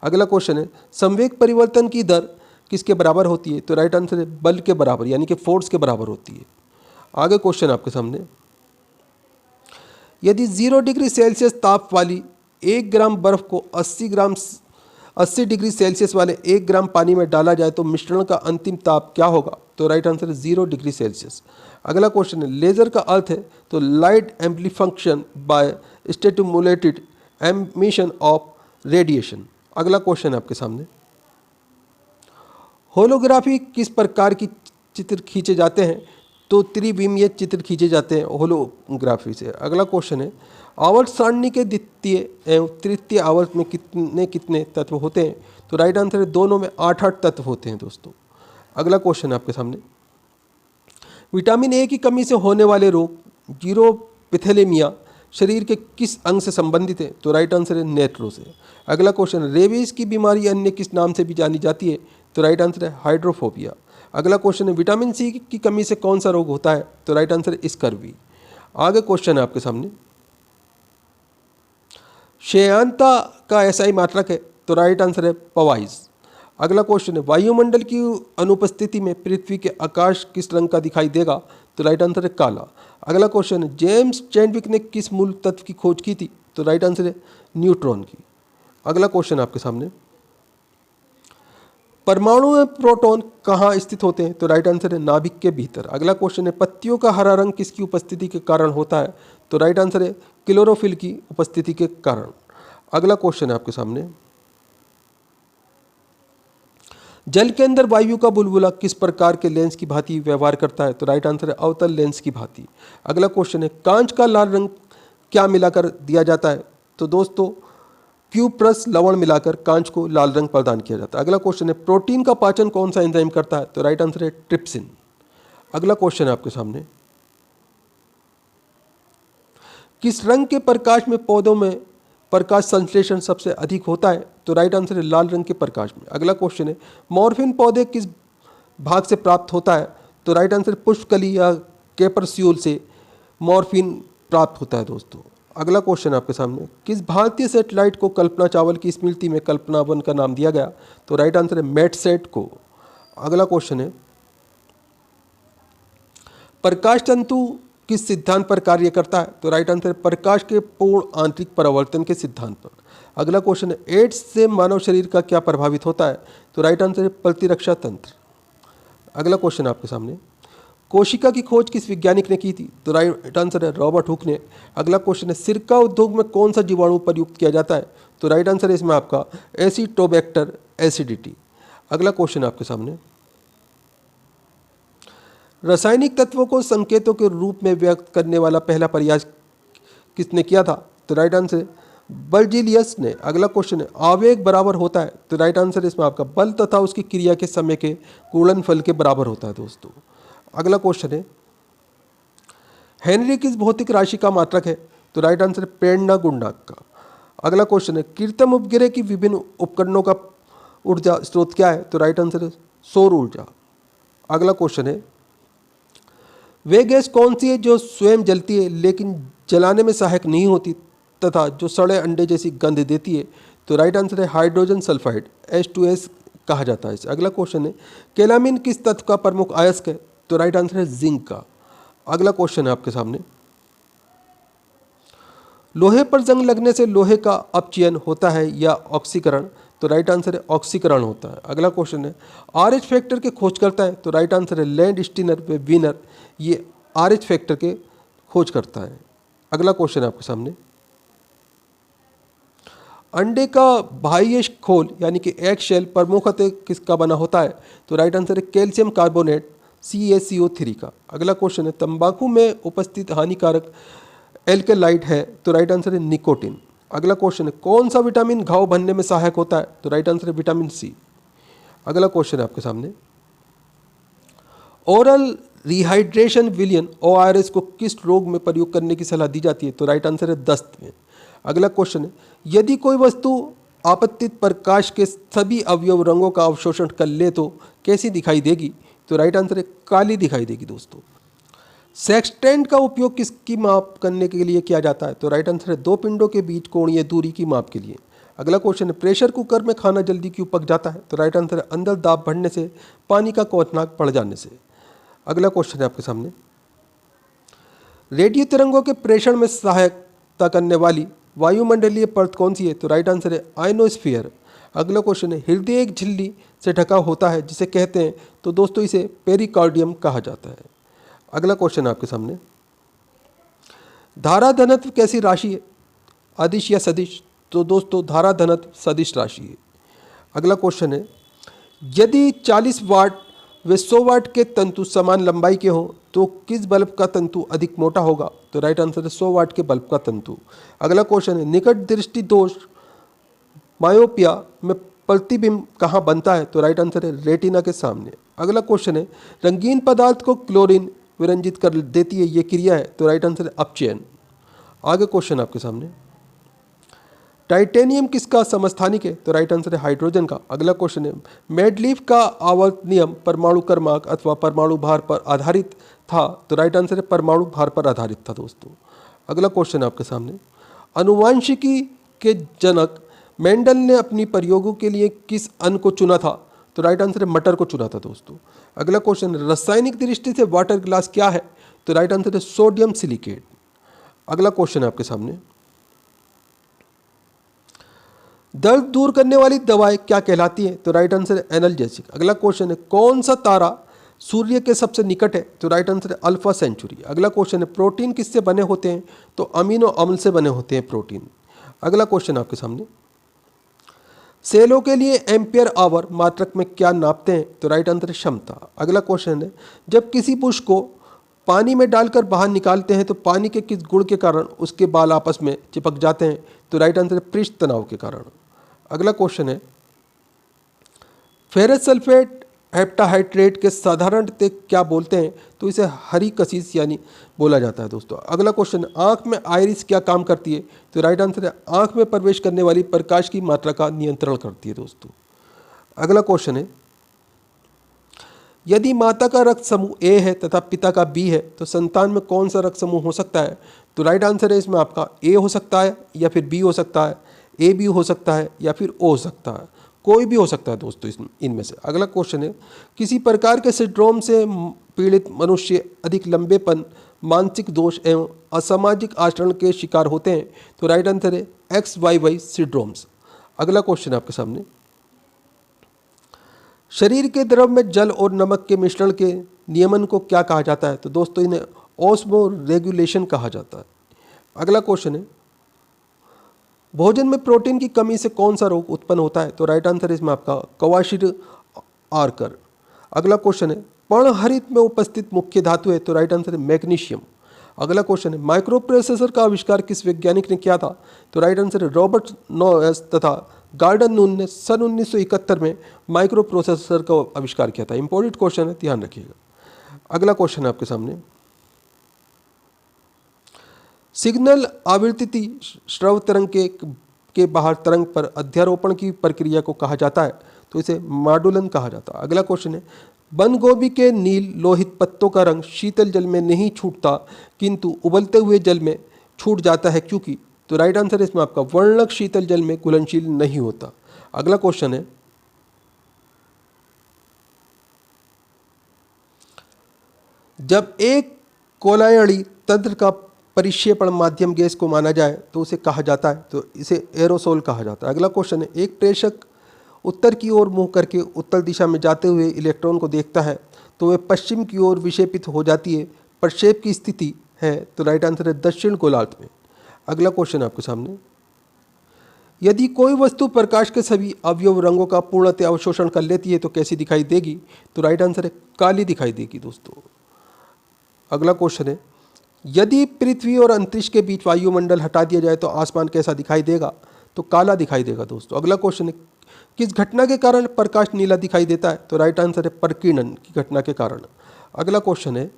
अगला क्वेश्चन है, संवेग परिवर्तन की दर किसके बराबर होती है? तो राइट आंसर है बल के बराबर, यानी कि फोर्स के बराबर होती है। आगे क्वेश्चन आपके सामने, यदि 0 डिग्री सेल्सियस ताप वाली 1 ग्राम बर्फ को 80 डिग्री सेल्सियस वाले 1 ग्राम पानी में डाला जाए तो मिश्रण का अंतिम ताप क्या होगा? तो राइट आंसर है 0 डिग्री सेल्सियस। अगला क्वेश्चन है लेजर का अर्थ है तो light amplification by stimulated emission of radiation. अगला क्वेश्चन है आपके सामने होलोग्राफी किस प्रकार की चित्र खींचे जाते हैं, तो त्रिविमीय चित्र खींचे जाते हैं होलोग्राफी से। अगला क्वेश्चन है आवर्त सारणी के द्वितीय एवं तृतीय आवर्त में कितने कितने तत्व होते हैं, तो राइट आंसर है दोनों में 8-8 तत्व होते हैं दोस्तों। अगला क्वेश्चन है आपके सामने विटामिन ए की कमी से होने वाले रोग जीरोपिथेलेमिया शरीर के किस अंग से संबंधित है, तो राइट आंसर है नेत्रों से। अगला क्वेश्चन रेबीज की बीमारी अन्य किस नाम से भी जानी जाती है, तो राइट आंसर है हाइड्रोफोबिया। अगला क्वेश्चन है विटामिन सी की कमी से कौन सा रोग होता है, तो राइट आंसर है स्कर्वी। आगे क्वेश्चन है आपके सामने श्रेयांता का एसआई मात्रक है, तो राइट आंसर है पवाइज। अगला क्वेश्चन है वायुमंडल की अनुपस्थिति में पृथ्वी के आकाश किस रंग का दिखाई देगा, तो राइट आंसर है काला। अगला क्वेश्चन है जेम्स चैडविक ने किस मूल तत्व की खोज की थी, तो राइट आंसर है न्यूट्रॉन की। अगला क्वेश्चन आपके सामने परमाणु में प्रोटॉन कहाँ स्थित होते हैं, तो राइट आंसर है नाभिक के भीतर। अगला क्वेश्चन है पत्तियों का हरा रंग किसकी उपस्थिति के कारण होता है, तो राइट आंसर है क्लोरोफिल की उपस्थिति के कारण। अगला क्वेश्चन है आपके सामने जल के अंदर वायु का बुलबुला किस प्रकार के लेंस की भांति व्यवहार करता है, तो राइट आंसर है अवतल लेंस की भांति। अगला क्वेश्चन है कांच का लाल रंग क्या मिलाकर दिया जाता है, तो दोस्तों क्यूप्रस लवण मिलाकर कांच को लाल रंग प्रदान किया जाता है। अगला क्वेश्चन है प्रोटीन का पाचन कौन सा एंजाइम करता है, तो राइट आंसर है ट्रिप्सिन। अगला क्वेश्चन है आपके सामने किस रंग के प्रकाश में पौधों में प्रकाश संश्लेषण सबसे अधिक होता है, तो राइट आंसर है लाल रंग के प्रकाश में। अगला क्वेश्चन है मॉर्फिन पौधे किस भाग से प्राप्त होता है, तो राइट आंसर पुष्पकली या कैप्सूल से मॉर्फिन प्राप्त होता है दोस्तों। अगला क्वेश्चन आपके सामने किस भारतीय सैटेलाइट को कल्पना चावला की स्मृति में कल्पना वन का नाम दिया गया, तो राइट आंसर है मेटसेट को। अगला क्वेश्चन है प्रकाश तंतु किस सिद्धांत पर कार्य करता है, तो राइट आंसर है प्रकाश के पूर्ण आंतरिक परावर्तन के सिद्धांत पर। अगला क्वेश्चन है एड्स से मानव शरीर का क्या प्रभावित होता है, तो राइट आंसर है प्रतिरक्षा तंत्र। अगला क्वेश्चन आपके सामने कोशिका की खोज किस वैज्ञानिक ने की थी, तो राइट आंसर है रॉबर्ट हुक ने। अगला क्वेश्चन है सिरका उद्योग में कौन सा जीवाणु प्रयुक्त किया जाता है, तो राइट आंसर है इसमें आपका एसिटोबैक्टर एसिडिटी। अगला क्वेश्चन आपके सामने रासायनिक तत्वों को संकेतों के रूप में व्यक्त करने वाला पहला प्रयास किसने किया था, तो राइट आंसर है बर्जीलियस ने। अगला क्वेश्चन है आवेग बराबर होता है, तो राइट आंसर इसमें आपका बल तथा उसकी क्रिया के समय के गुणनफल के बराबर होता है दोस्तों। अगला क्वेश्चन है हेनरी किस भौतिक राशि का मात्रक है, तो राइट आंसर है प्रेरणा गुणांक का। अगला क्वेश्चन है कृत्रिम उपग्रह की विभिन्न उपकरणों का ऊर्जा स्रोत क्या है, तो राइट आंसर है सौर ऊर्जा। अगला क्वेश्चन है वे गैस कौन सी है जो स्वयं जलती है लेकिन जलाने में सहायक नहीं होती तथा जो सड़े अंडे जैसी गंध देती है, तो राइट आंसर है हाइड्रोजन सल्फाइड H2S कहा जाता है इसे। अगला क्वेश्चन है कैलामिन किस तत्व का प्रमुख अयस्क है, तो राइट आंसर है जिंक का। अगला क्वेश्चन है आपके सामने लोहे पर जंग लगने से लोहे का अपचयन होता है या ऑक्सीकरण, तो राइट आंसर है ऑक्सीकरण होता है। अगला क्वेश्चन है RH फैक्टर के खोज करता है, तो राइट आंसर है लैंड स्टीनर व वीनर, ये RH फैक्टर के खोज करता है। अगला क्वेश्चन है आपके सामने अंडे का बाह्य खोल यानी कि एग शेल प्रमुखतः किसका बना होता है, तो राइट आंसर है कैल्शियम कार्बोनेट CaCO3 का। अगला क्वेश्चन है तंबाकू में उपस्थित हानिकारक एल्केलाइड है, तो राइट आंसर है निकोटिन। अगला क्वेश्चन है कौन सा विटामिन घाव भरने में सहायक होता है, तो राइट आंसर है विटामिन C। अगला क्वेश्चन है आपके सामने ओरल रिहाइड्रेशन विलियन ORS को किस रोग में प्रयोग करने की सलाह दी जाती है, तो राइट आंसर है दस्त में। अगला क्वेश्चन है यदि कोई वस्तु आपतित प्रकाश के सभी अवयव रंगों का अवशोषण कर ले तो कैसी दिखाई देगी, तो राइट आंसर है काली दिखाई देगी दोस्तों। सेक्सटेंट का उपयोग किसकी माप करने के लिए किया जाता है, तो राइट आंसर है दो पिंडों के बीच कोणीय दूरी की माप के लिए। अगला क्वेश्चन है प्रेशर कुकर में खाना जल्दी क्यों पक जाता है, तो राइट आंसर है अंदर दाब बढ़ने से, पानी का क्वथनांक बढ़ जाने से। अगला क्वेश्चन है आपके सामने रेडियो तरंगों के प्रेषण में सहायता करने वाली वायुमंडलीय परत कौन सी है, तो राइट आंसर है आयनोस्फीयर। अगला क्वेश्चन है, हृदय एक झिल्ली से ढका होता है जिसे कहते हैं, तो दोस्तों इसे पेरिकार्डियम कहा जाता है। अगला क्वेश्चन आपके सामने, धारा घनत्व कैसी राशि है, अदिश या सदिश? तो दोस्तों धारा घनत्व सदिश राशि है। अगला क्वेश्चन है, यदि 40 वाट व 100 वाट के तंतु समान लंबाई के हों तो किस बल्ब का तंतु अधिक मोटा होगा? तो राइट आंसर है 100 वाट के बल्ब का तंतु। अगला क्वेश्चन है, निकट दृष्टि दोष मायोपिया में प्रतिबिंब कहाँ बनता है? तो राइट आंसर है रेटिना के सामने। अगला क्वेश्चन है, रंगीन पदार्थ को क्लोरीन विरंजित कर देती है, ये क्रिया है? तो राइट आंसर है अपचयन। आगे क्वेश्चन आपके सामने, टाइटेनियम किसका समस्थानिक है? तो राइट आंसर है हाइड्रोजन का। अगला क्वेश्चन है, मेडलीफ का आवर्त नियम परमाणु क्रमांक अथवा परमाणु भार पर आधारित था? तो राइट आंसर है परमाणु भार पर आधारित था दोस्तों। अगला क्वेश्चन आपके सामने, अनुवांशिकी के जनक मेंडल ने अपनी प्रयोगों के लिए किस अन्न को चुना था? तो राइट आंसर है मटर को चुना था दोस्तों। अगला क्वेश्चन, रासायनिक दृष्टि से वाटर ग्लास क्या है? तो राइट आंसर है सोडियम सिलिकेट। अगला क्वेश्चन आपके सामने, दर्द दूर करने वाली दवाएं क्या कहलाती हैं? तो राइट आंसर है एनाल्जेसिक। अगला क्वेश्चन है, कौन सा तारा सूर्य के सबसे निकट है? तो राइट आंसर है अल्फा सेंचुरी। अगला क्वेश्चन है, प्रोटीन किससे बने होते हैं? तो अमीनो अम्ल से बने होते हैं प्रोटीन। अगला क्वेश्चन आपके सामने, सेलों के लिए एम्पियर आवर मात्रक में क्या नापते हैं? तो राइट आंसर है क्षमता। अगला क्वेश्चन है, जब किसी पुष्प को पानी में डालकर बाहर निकालते हैं तो पानी के किस गुण के कारण उसके बाल आपस में चिपक जाते हैं? तो राइट आंसर है पृष्ठ तनाव के कारण। अगला क्वेश्चन है, फेरस सल्फेट हेप्टाहाइड्रेट के साधारणतः क्या बोलते हैं? तो इसे हरी कशिश यानी बोला जाता है दोस्तों। अगला क्वेश्चन, आंख में आइरिस क्या काम करती है? तो राइट आंसर है आंख में प्रवेश करने वाली प्रकाश की मात्रा का नियंत्रण करती है दोस्तों। अगला क्वेश्चन है, यदि माता का रक्त समूह ए है तथा पिता का बी है तो संतान में कौन सा रक्त समूह हो सकता है? तो राइट आंसर है इसमें आपका ए हो सकता है या फिर बी हो सकता है, ए बी हो सकता है या फिर ओ हो सकता है, कोई भी हो सकता है दोस्तों इनमें से। अगला क्वेश्चन है, किसी प्रकार के सिंड्रोम से पीड़ित मनुष्य अधिक लंबेपन, मानसिक दोष एवं असामाजिक आचरण के शिकार होते हैं? तो राइट आंसर है XYY सिंड्रोम्स। अगला क्वेश्चन आपके सामने, शरीर के द्रव में जल और नमक के मिश्रण के नियमन को क्या कहा जाता है? तो दोस्तों इन्हें ऑस्मो रेगुलेशन कहा जाता है। अगला क्वेश्चन है, भोजन में प्रोटीन की कमी से कौन सा रोग उत्पन्न होता है? तो राइट आंसर इसमें आपका कवाशिर आर्कर। अगला क्वेश्चन है, पर्णहरित में उपस्थित मुख्य धातु है? तो राइट आंसर है मैग्नीशियम। अगला क्वेश्चन है, माइक्रो प्रोसेसर का आविष्कार किस वैज्ञानिक ने किया था? तो राइट आंसर है रॉबर्ट नोएस तथा गार्डन नून ने सन 1971 में माइक्रो प्रोसेसर का आविष्कार किया था। इंपॉर्टेंट क्वेश्चन है, ध्यान रखिएगा। अगला क्वेश्चन है आपके सामने, सिग्नल आवृत्ति श्रव तरंग के बाहर तरंग पर अध्यारोपण की प्रक्रिया को कहा जाता है? तो इसे मॉडुलन कहा जाता है। अगला क्वेश्चन है, बंद गोभी के नील लोहित पत्तों का रंग शीतल जल में नहीं छूटता किंतु उबलते हुए जल में छूट जाता है क्योंकि? तो राइट आंसर है इसमें आपका वर्णक शीतल जल में घुलनशील नहीं होता। अगला क्वेश्चन है, जब एक कोलायनी तंत्र का परिक्षेपण माध्यम गैस को माना जाए तो उसे कहा जाता है? तो इसे एरोसोल कहा जाता है। अगला क्वेश्चन है, एक प्रेषक उत्तर की ओर मुंह करके उत्तर दिशा में जाते हुए इलेक्ट्रॉन को देखता है तो वह पश्चिम की ओर विक्षेपित हो जाती है, प्रक्षेप की स्थिति है? तो राइट आंसर है दक्षिण गोलार्ध में। अगला क्वेश्चन आपके सामने, यदि कोई वस्तु प्रकाश के सभी अवयव रंगों का पूर्णतः अवशोषण कर लेती है तो कैसी दिखाई देगी? तो राइट आंसर है काली दिखाई देगी दोस्तों। अगला क्वेश्चन है, यदि पृथ्वी और अंतरिक्ष के बीच वायुमंडल हटा दिया जाए तो आसमान कैसा दिखाई देगा? तो काला दिखाई देगा दोस्तों। अगला क्वेश्चन है, किस घटना के कारण प्रकाश नीला दिखाई देता है? तो राइट आंसर है प्रकीर्णन की घटना के कारण। अगला क्वेश्चन है,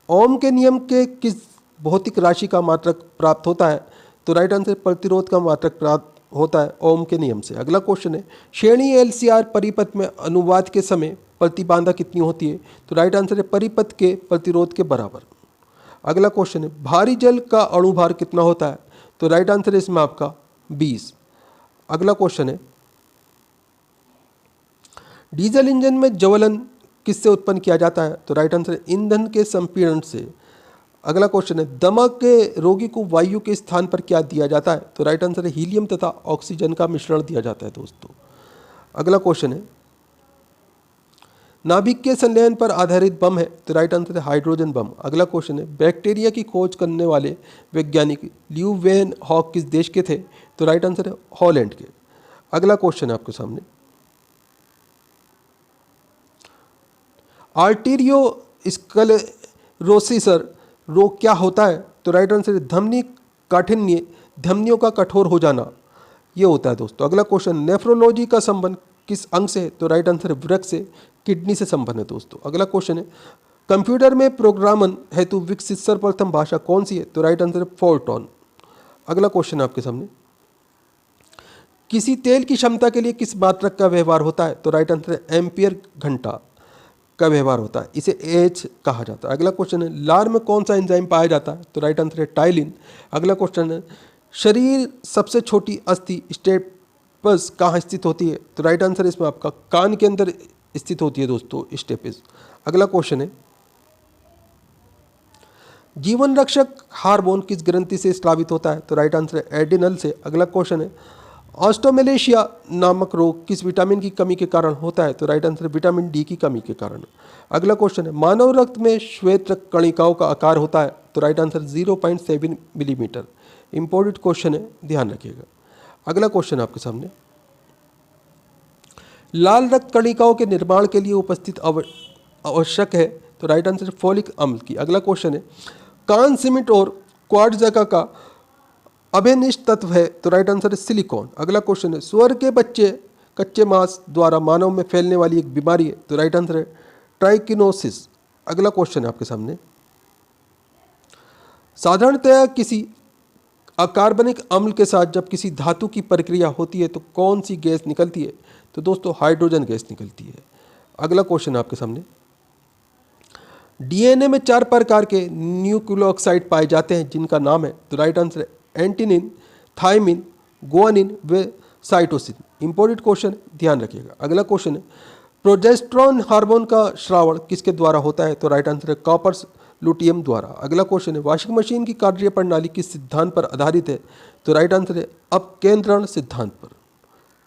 ओम के नियम के किस भौतिक राशि का मात्रक प्राप्त होता है? तो राइट आंसर प्रतिरोध का मात्रक प्राप्त होता है ओम के नियम से। अगला क्वेश्चन है, श्रेणी LCR परिपथ में अनुवाद के समय प्रतिबाधा कितनी होती है? तो राइट आंसर है परिपथ के प्रतिरोध के बराबर। अगला क्वेश्चन है, भारी जल का अणुभार कितना होता है? तो राइट आंसर है इसमें आपका 20। अगला क्वेश्चन है, डीजल इंजन में ज्वलन किससे उत्पन्न किया जाता है? तो राइट आंसर है ईंधन के संपीड़न से। अगला क्वेश्चन है, दमा के रोगी को वायु के स्थान पर क्या दिया जाता है? तो राइट आंसर है हीलियम तथा ऑक्सीजन का मिश्रण दिया जाता है दोस्तों। अगला क्वेश्चन है, नाभिक के संलयन पर आधारित बम है, तो राइट आंसर है हाइड्रोजन बम। अगला क्वेश्चन है, बैक्टीरिया की खोज करने वाले वैज्ञानिक ल्यूवेन हॉक किस देश के थे, तो राइट आंसर है हॉलैंड के। अगला क्वेश्चन है आपके सामने, आर्टीरियो स्क्लेरोसिस रोग क्या होता है, तो राइट आंसर है धमनी काठिन्य, धमनियों का कठोर हो जाना, ये होता है दोस्तों। अगला क्वेश्चन, नेफ्रोलॉजी का संबंध किस अंग से है, तो राइट आंसर है वृक्क से, किडनी से संबंध है दोस्तों। अगला क्वेश्चन है, कंप्यूटर में प्रोग्रामन हेतु विकसित सर्वप्रथम भाषा कौन सी है, तो राइट आंसर है फोर्ट्रॉन। अगला क्वेश्चन है आपके सामने, किसी तेल की क्षमता के लिए किस मात्रक का व्यवहार होता है, तो राइट आंसर है एम्पियर घंटा का व्यवहार होता है, इसे एच कहा जाता है। अगला क्वेश्चन है, लार में कौन सा एंजाइम पाया जाता है, तो राइट आंसर है टाइलिन। अगला क्वेश्चन है, शरीर सबसे छोटी अस्थि स्टेपस कहाँ स्थित होती है, तो राइट आंसर इसमें आपका कान के अंदर स्थित होती है दोस्तों स्टेपस। अगला क्वेश्चन है, जीवन रक्षक हार्मोन किस ग्रंथि से स्रावित होता है, तो राइट आंसर है एड्रिनल से। अगला क्वेश्चन है, ऑस्टोमेलेशिया नामक रोग किस विटामिन की कमी के कारण होता है, तो राइट आंसर विटामिन डी की कमी के कारण। अगला क्वेश्चन है, मानव रक्त में श्वेत रक्त कणिकाओं का आकार होता है, तो right answer 0.7 millimetre. Important question है, ध्यान रखिएगा। अगला क्वेश्चन आपके सामने, लाल रक्त कणिकाओं के निर्माण के लिए उपस्थित आवश्यक है, तो राइट आंसर फोलिक अम्ल की। अगला क्वेश्चन है, कान सीमेंट और क्वार्ट्ज का अभिनिष्ट तत्व है, तो राइट आंसर है सिलिकॉन। अगला क्वेश्चन है, सुअर के बच्चे कच्चे मांस द्वारा मानव में फैलने वाली एक बीमारी है, तो राइट आंसर है ट्राइकिनोसिस। अगला क्वेश्चन है आपके सामने, साधारणतया किसी अकार्बनिक अम्ल के साथ जब किसी धातु की प्रक्रिया होती है तो कौन सी गैस निकलती है, तो दोस्तों हाइड्रोजन गैस निकलती है। अगला क्वेश्चन आपके सामने, डीएनए में 4 प्रकार के न्यूक्लियोसाइड पाए जाते हैं जिनका नाम है, तो राइट आंसर है एंटिनिन, थाइमिन, गुआनिन व साइटोसिन। इंपॉर्टेंट क्वेश्चन, ध्यान रखिएगा। अगला क्वेश्चन है, प्रोजेस्टेरॉन हार्मोन का श्रावण किसके द्वारा होता है, तो राइट आंसर है कॉपर लुटियम द्वारा। अगला क्वेश्चन है, वॉशिंग मशीन की कार्य प्रणाली किस सिद्धांत पर आधारित है, तो राइट आंसर है अपकेंद्रण सिद्धांत पर।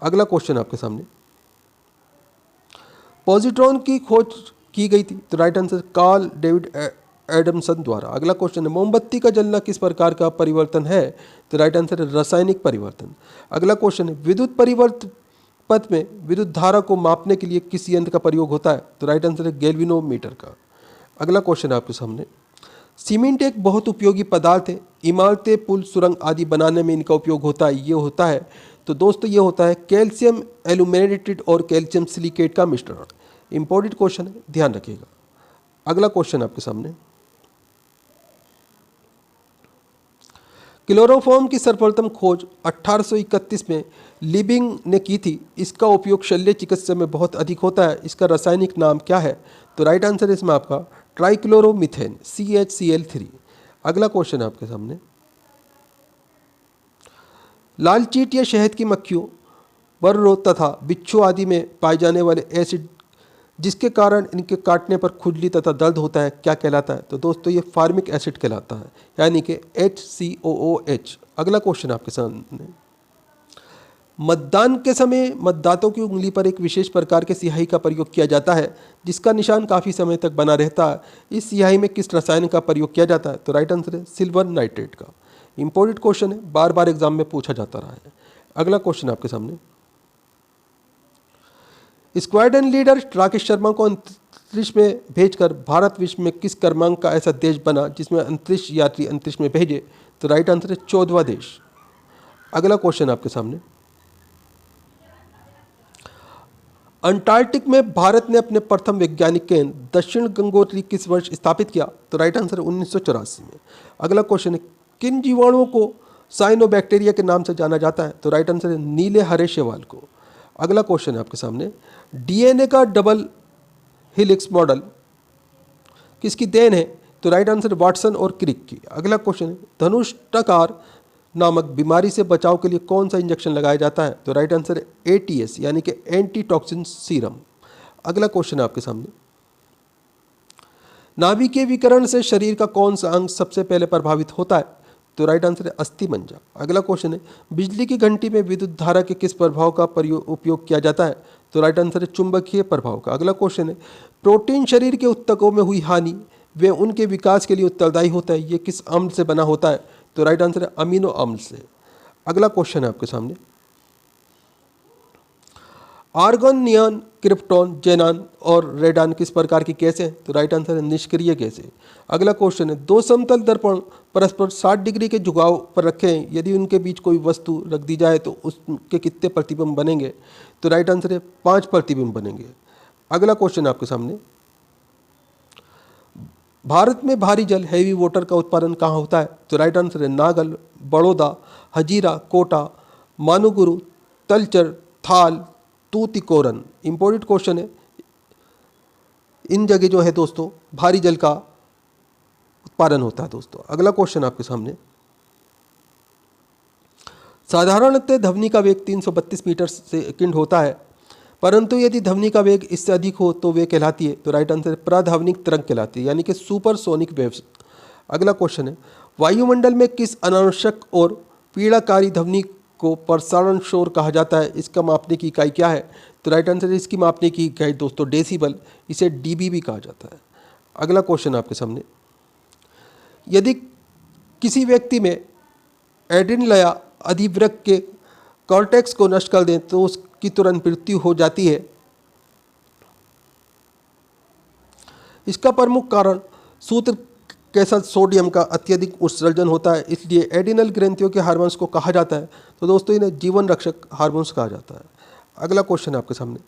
अगला क्वेश्चन आपके सामने, पॉजिट्रॉन की खोज की गई थी, तो right answer Carl David Adamson द्वारा। अगला क्वेश्चन है, मोमबत्ती का जलना किस प्रकार का परिवर्तन है, तो राइट आंसर है रासायनिक परिवर्तन। अगला क्वेश्चन है, विद्युत परिवर्तन पथ में विद्युत धारा को मापने के लिए किस यंत्र का प्रयोग होता है, तो राइट आंसर है गैल्वेनोमीटर का। अगला क्वेश्चन है आपके सामने, सीमेंट एक बहुत उपयोगी पदार्थ है, इमारतें, पुल, सुरंग आदि बनाने में इनका उपयोग होता है, ये होता है, तो दोस्तों ये होता है कैल्शियम एल्यूमिनेटेड और कैल्शियम सिलिकेट का मिश्रण। इंपॉर्टेंट क्वेश्चन है, ध्यान रखिएगा। अगला क्वेश्चन आपके सामने, क्लोरोफॉर्म की सर्वप्रथम खोज 1831 में लिबिंग ने की थी, इसका उपयोग शल्य चिकित्सा में बहुत अधिक होता है, इसका रासायनिक नाम क्या है, तो राइट आंसर है इसमें आपका ट्राइक्लोरोमीथेन CHCl3। अगला क्वेश्चन है आपके सामने, लाल चींट या शहद की मक्खियों, बर्रो तथा बिच्छू आदि में पाए जाने वाले एसिड जिसके कारण इनके काटने पर खुजली तथा दर्द होता है क्या कहलाता है, तो दोस्तों ये फार्मिक एसिड कहलाता है, यानी कि HCOOH। अगला क्वेश्चन आपके सामने, मतदान के समय मतदाताओं की उंगली पर एक विशेष प्रकार के स्याही का प्रयोग किया जाता है जिसका निशान काफ़ी समय तक बना रहता है, इस स्याही में किस रसायन का प्रयोग किया जाता है, तो राइट आंसर है सिल्वर नाइट्रेट का। इंपॉर्टेंट क्वेश्चन है, बार बार एग्जाम में पूछा जाता रहा है। अगला क्वेश्चन आपके सामने, स्क्वाड्रन लीडर राकेश शर्मा को अंतरिक्ष में भेजकर भारत विश्व में किस क्रमांक का ऐसा देश बना जिसमें अंतरिक्ष यात्री अंतरिक्ष में भेजे, तो राइट आंसर है 14वां देश। अगला क्वेश्चन आपके सामने, अंटार्कटिक में भारत ने अपने प्रथम वैज्ञानिक केंद्र दक्षिण गंगोत्री किस वर्ष स्थापित किया, तो राइट आंसर 1984 में। अगला क्वेश्चन है, किन जीवाणुओं को साइनोबैक्टीरिया के नाम से जाना जाता है, तो राइट आंसर है नीले हरे शैवाल को। अगला क्वेश्चन है आपके सामने, डीएनए का डबल हेलिक्स मॉडल किसकी देन है, तो राइट आंसर वाटसन और क्रिक की। अगला क्वेश्चन है, धनुष्टाकार नामक बीमारी से बचाव के लिए कौन सा इंजेक्शन लगाया जाता है, तो राइट आंसर है ATS यानी कि एंटी टॉक्सिन सीरम। अगला क्वेश्चन है आपके सामने, नाभिकीय विकिरण से शरीर का कौन सा अंग सबसे पहले प्रभावित होता है, तो राइट आंसर है अस्थि मज्जा। अगला क्वेश्चन है बिजली की घंटी में विद्युत धारा के किस प्रभाव का उपयोग किया जाता है? तो राइट आंसर है चुंबकीय प्रभाव का। अगला क्वेश्चन है प्रोटीन शरीर के ऊतकों में हुई हानि वे उनके विकास के लिए उत्तरदायी होता है, ये किस अम्ल से बना होता है? तो राइट आंसर है अमीनो अम्ल से। अगला क्वेश्चन है आपके सामने आर्गन, नियॉन, क्रिप्टॉन, जेनान और रेडान किस प्रकार की गैस है? तो राइट आंसर है निष्क्रिय गैस है। अगला क्वेश्चन है दो समतल दर्पण परस्पर 60 डिग्री के झुकाव पर रखे हैं, यदि उनके बीच कोई वस्तु रख दी जाए तो उसके कितने प्रतिबिंब बनेंगे? तो राइट आंसर है 5 प्रतिबिंब बनेंगे। अगला क्वेश्चन आपके सामने भारत में भारी जल हैवी वाटर का उत्पादन कहाँ होता है? तो राइट आंसर है नागल, बड़ौदा, हजीरा, कोटा, मानूगुरु, तलचर, थाल, तूतीकोरन। इंपॉर्टेंट क्वेश्चन है, इन जगह जो है दोस्तों भारी जल का उत्पादन होता है दोस्तों। अगला क्वेश्चन आपके सामने साधारणतः ध्वनि का वेग 332 मीटर सेकंड होता है, परंतु यदि ध्वनि का वेग इससे अधिक हो तो वे कहलाती है? तो राइट आंसर है प्राध्वनिक तरंग कहलाती है, यानी कि सुपरसोनिक वेव्स। अगला क्वेश्चन है वायुमंडल में किस अनावश्यक और पीड़ाकारी ध्वनि को प्रसारण शोर कहा जाता है? इसका मापने की इकाई क्या है? तो राइट आंसर है इसकी मापने की इकाई दोस्तों डेसिबल, इसे डीबी भी कहा जाता है। अगला क्वेश्चन आपके सामने यदि किसी व्यक्ति में एड्रेनलिया अधिवृक्क के कॉर्टेक्स को नष्ट कर दें तो उसकी तुरंत मृत्यु हो जाती है। इसका प्रमुख कारण सूत्र के साथ सोडियम का अत्यधिक उत्सर्जन होता है, इसलिए एड्रिनल ग्रंथियों के हार्मोन्स को कहा जाता है। तो दोस्तों इन्हें जीवन रक्षक हार्मोन्स कहा जाता है। अगला क्वेश्चन है आपके सामने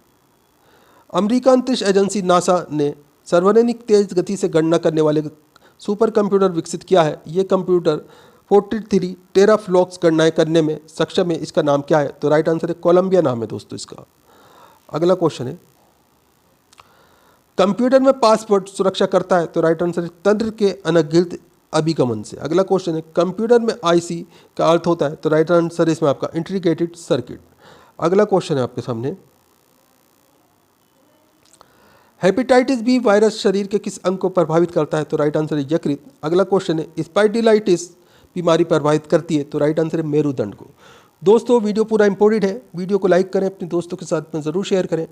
अमेरिका अंतरिक्ष एजेंसी नासा ने सर्वाधिक तेज गति से गणना करने वाले सुपर कंप्यूटर विकसित किया है। ये कंप्यूटर 43 टेराफ्लॉप्स गणनाएं करने में सक्षम है, इसका नाम क्या है? तो राइट आंसर है कोलंबिया नाम है दोस्तों इसका। अगला क्वेश्चन है कंप्यूटर में पासवर्ड सुरक्षा करता है? तो राइट आंसर है तंत्र के अनभिज्ञ अभिगमन से। अगला क्वेश्चन है कंप्यूटर में आईसी का अर्थ होता है? तो राइट आंसर इसमें आपका इंटीग्रेटेड सर्किट। अगला क्वेश्चन है आपके सामने हेपेटाइटिस बी वायरस शरीर के किस अंग को प्रभावित करता है? तो राइट आंसर है यकृत। अगला क्वेश्चन है स्पाइडिलाइटिस बीमारी प्रभावित करती है? तो राइट आंसर है मेरुदंड को। दोस्तों वीडियो पूरा इंपॉर्टेंट है, वीडियो को लाइक करें, अपने दोस्तों के साथ में ज़रूर शेयर करें।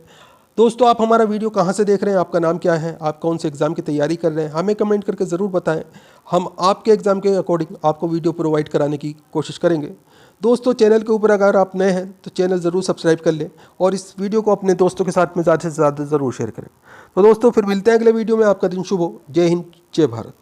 दोस्तों आप हमारा वीडियो कहाँ से देख रहे हैं, आपका नाम क्या है, आप कौन से एग्ज़ाम की तैयारी कर रहे हैं, हमें कमेंट करके ज़रूर बताएं। हम आपके एग्ज़ाम के अकॉर्डिंग आपको वीडियो प्रोवाइड कराने की कोशिश करेंगे। दोस्तों चैनल के ऊपर अगर आप नए हैं तो चैनल ज़रूर सब्सक्राइब कर लें और इस वीडियो को अपने दोस्तों के साथ में ज़्यादा से ज़्यादा ज़रूर शेयर करें। तो दोस्तों फिर मिलते हैं अगले वीडियो में। आपका दिन शुभ हो। जय हिंद, जय भारत।